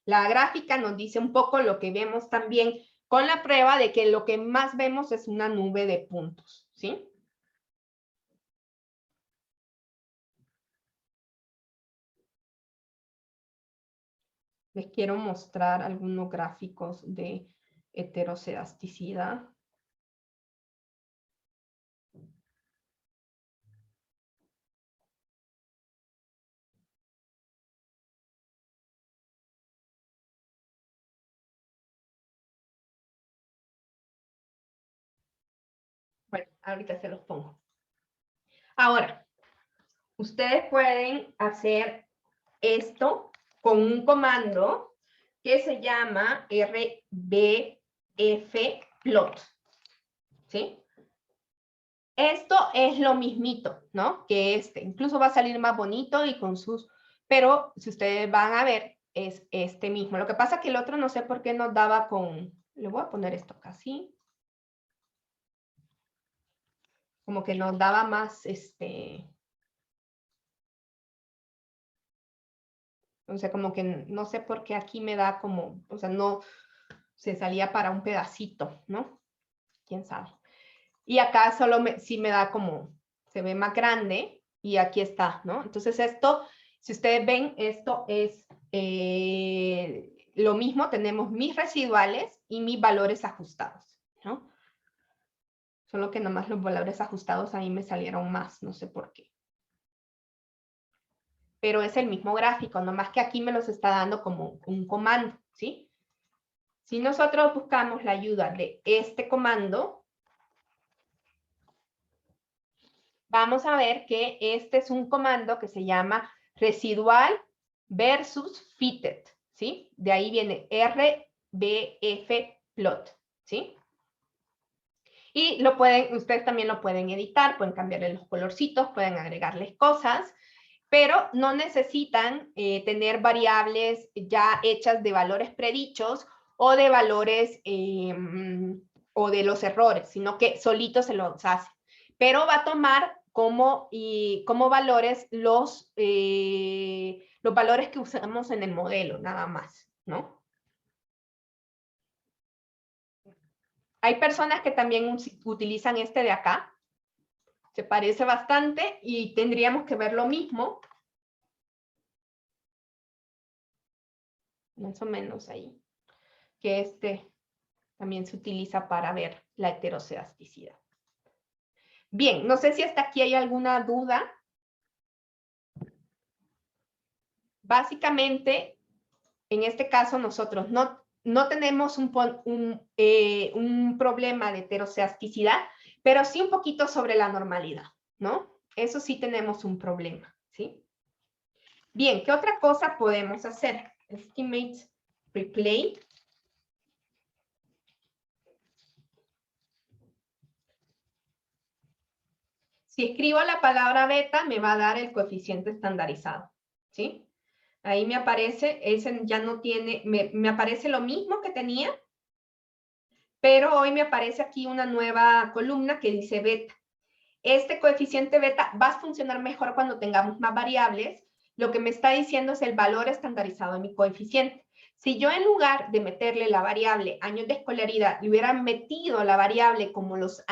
Speaker 1: la gráfica nos dice un poco lo que vemos también con la prueba de que lo que más vemos es una nube de puntos, ¿sí? Les quiero mostrar algunos gráficos de heterocedasticidad. Bueno, ahorita se los pongo. Ahora, ustedes pueden hacer esto con un comando que se llama rbfplot. ¿Sí? Esto es lo mismito, ¿no? Que este. Incluso va a salir más bonito y con sus... Pero si ustedes van a ver, es este mismo. Lo que pasa es que el otro no sé por qué nos daba con... Le voy a poner esto acá, ¿sí? Como que nos daba más, o sea, como que no sé por qué aquí me da como, o sea, no se salía para un pedacito, ¿no? ¿Quién sabe? Y acá solo sí me da como, se ve más grande y aquí está, ¿no? Entonces esto, si ustedes ven, esto es lo mismo, tenemos mis residuales y mis valores ajustados, ¿no? Solo que nomás los valores ajustados a mí me salieron más, no sé por qué. Pero es el mismo gráfico, nomás que aquí me los está dando como un comando, ¿sí? Si nosotros buscamos la ayuda de este comando, vamos a ver que este es un comando que se llama residual versus fitted, ¿sí? De ahí viene rbfplot, ¿sí? Y lo pueden, ustedes también lo pueden editar, pueden cambiarle los colorcitos, pueden agregarles cosas, pero no necesitan tener variables ya hechas de valores predichos o de valores o de los errores, sino que solito se los hace. Pero va a tomar como valores los valores que usamos en el modelo, nada más, ¿no? Hay personas que también utilizan este de acá. Se parece bastante y tendríamos que ver lo mismo. Más o menos ahí. Que este también se utiliza para ver la heterocedasticidad. Bien, no sé si hasta aquí hay alguna duda. Básicamente, en este caso nosotros no tenemos un problema de heterocedasticidad, pero sí un poquito sobre la normalidad, ¿no? Eso sí tenemos un problema, ¿sí? Bien, ¿qué otra cosa podemos hacer? Estimate replay. Si escribo la palabra beta, me va a dar el coeficiente estandarizado, ¿sí? Ahí me aparece, ese ya no tiene, me aparece lo mismo que tenía, pero hoy me aparece aquí una nueva columna que dice beta. Este coeficiente beta va a funcionar mejor cuando tengamos más variables. Lo que me está diciendo es el valor estandarizado de mi coeficiente. Si yo en lugar de meterle la variable años de escolaridad, le hubiera metido la variable como los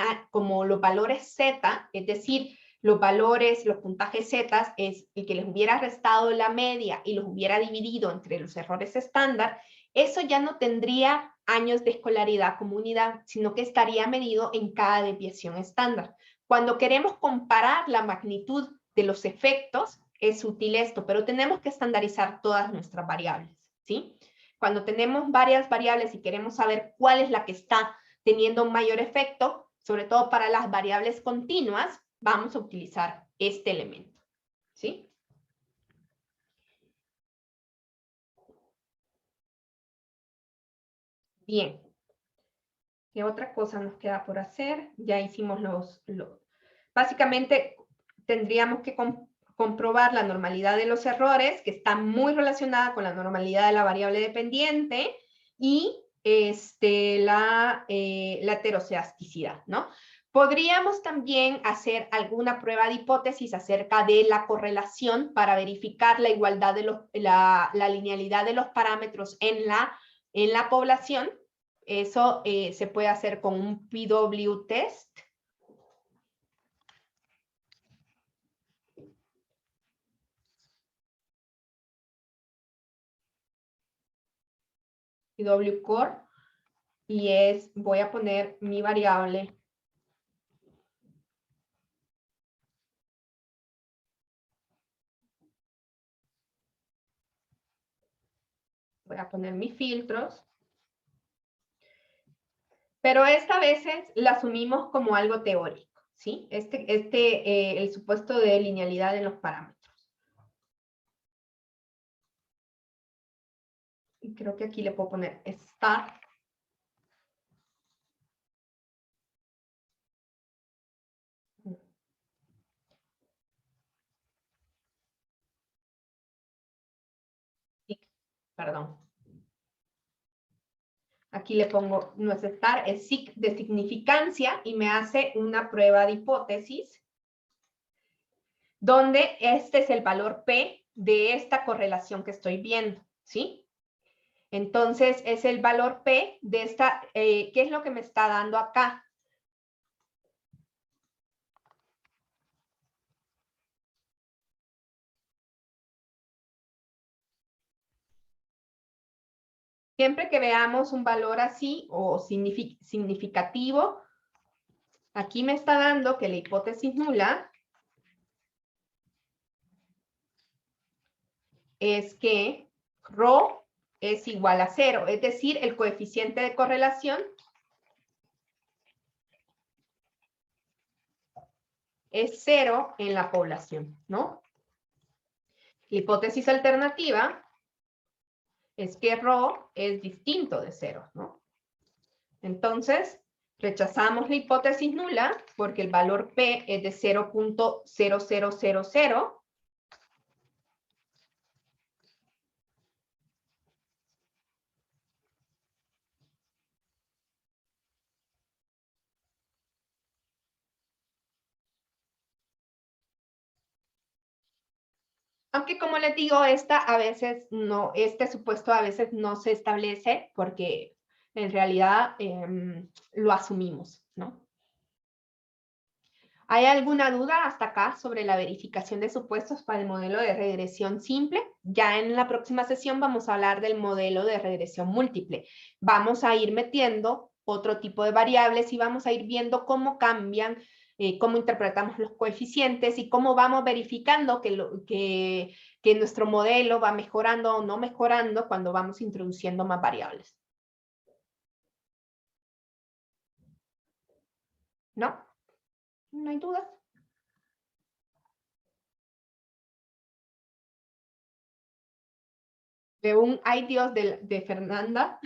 Speaker 1: valores Z, es decir, los valores, los puntajes Z, es el que les hubiera restado la media y los hubiera dividido entre los errores estándar, eso ya no tendría años de escolaridad como unidad, sino que estaría medido en cada desviación estándar. Cuando queremos comparar la magnitud de los efectos, es útil esto, pero tenemos que estandarizar todas nuestras variables, ¿sí? Cuando tenemos varias variables y queremos saber cuál es la que está teniendo un mayor efecto, sobre todo para las variables continuas, vamos a utilizar este elemento, ¿sí? Bien. ¿Qué otra cosa nos queda por hacer? Ya hicimos básicamente tendríamos que comprobar la normalidad de los errores, que está muy relacionada con la normalidad de la variable dependiente, y la heterocedasticidad, ¿no? Podríamos también hacer alguna prueba de hipótesis acerca de la correlación para verificar la igualdad de la linealidad de los parámetros en la población. Eso se puede hacer con un PW test. y wcore, y voy a poner mi variable voy a poner mis filtros, pero esta vez la asumimos como algo teórico, ¿sí? El supuesto de linealidad en los parámetros. Y creo que aquí le puedo poner star. Perdón. Aquí le pongo, no es star, es sig de significancia y me hace una prueba de hipótesis donde este es el valor P de esta correlación que estoy viendo, ¿sí? Entonces, es el valor P de esta, ¿qué es lo que me está dando acá? Siempre que veamos un valor así o significativo, aquí me está dando que la hipótesis nula es que ρ es igual a 0, es decir, el coeficiente de correlación es 0 en la población, ¿no? La hipótesis alternativa es que ρ es distinto de 0, ¿no? Entonces, rechazamos la hipótesis nula porque el valor P es de 0.0000. Aunque como les digo, este supuesto a veces no se establece porque en realidad lo asumimos, ¿no? ¿Hay alguna duda hasta acá sobre la verificación de supuestos para el modelo de regresión simple? Ya en la próxima sesión vamos a hablar del modelo de regresión múltiple. Vamos a ir metiendo otro tipo de variables y vamos a ir viendo cómo cambian, cómo interpretamos los coeficientes y cómo vamos verificando que nuestro modelo va mejorando o no mejorando cuando vamos introduciendo más variables. ¿No? ¿No hay dudas? De un ay Dios de Fernanda.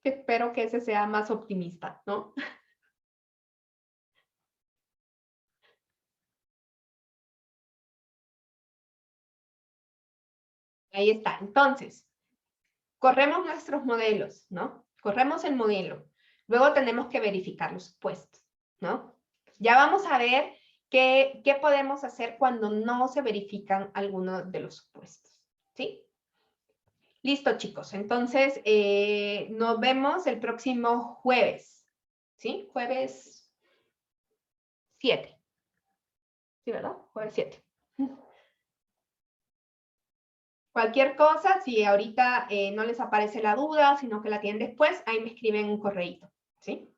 Speaker 1: Espero que ese sea más optimista, ¿no? Ahí está. Entonces, corremos nuestros modelos, ¿no? Corremos el modelo. Luego tenemos que verificar los supuestos, ¿no? Ya vamos a ver qué podemos hacer cuando no se verifican algunos de los supuestos, ¿sí? Listo, chicos. Entonces, nos vemos el próximo jueves, ¿sí? Jueves 7. ¿Sí, verdad? Jueves 7. Cualquier cosa, si ahorita no les aparece la duda, sino que la tienen después, ahí me escriben un correíto, ¿sí?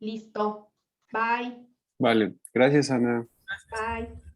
Speaker 1: Listo. Bye.
Speaker 3: Vale, gracias, Ana.
Speaker 1: Bye.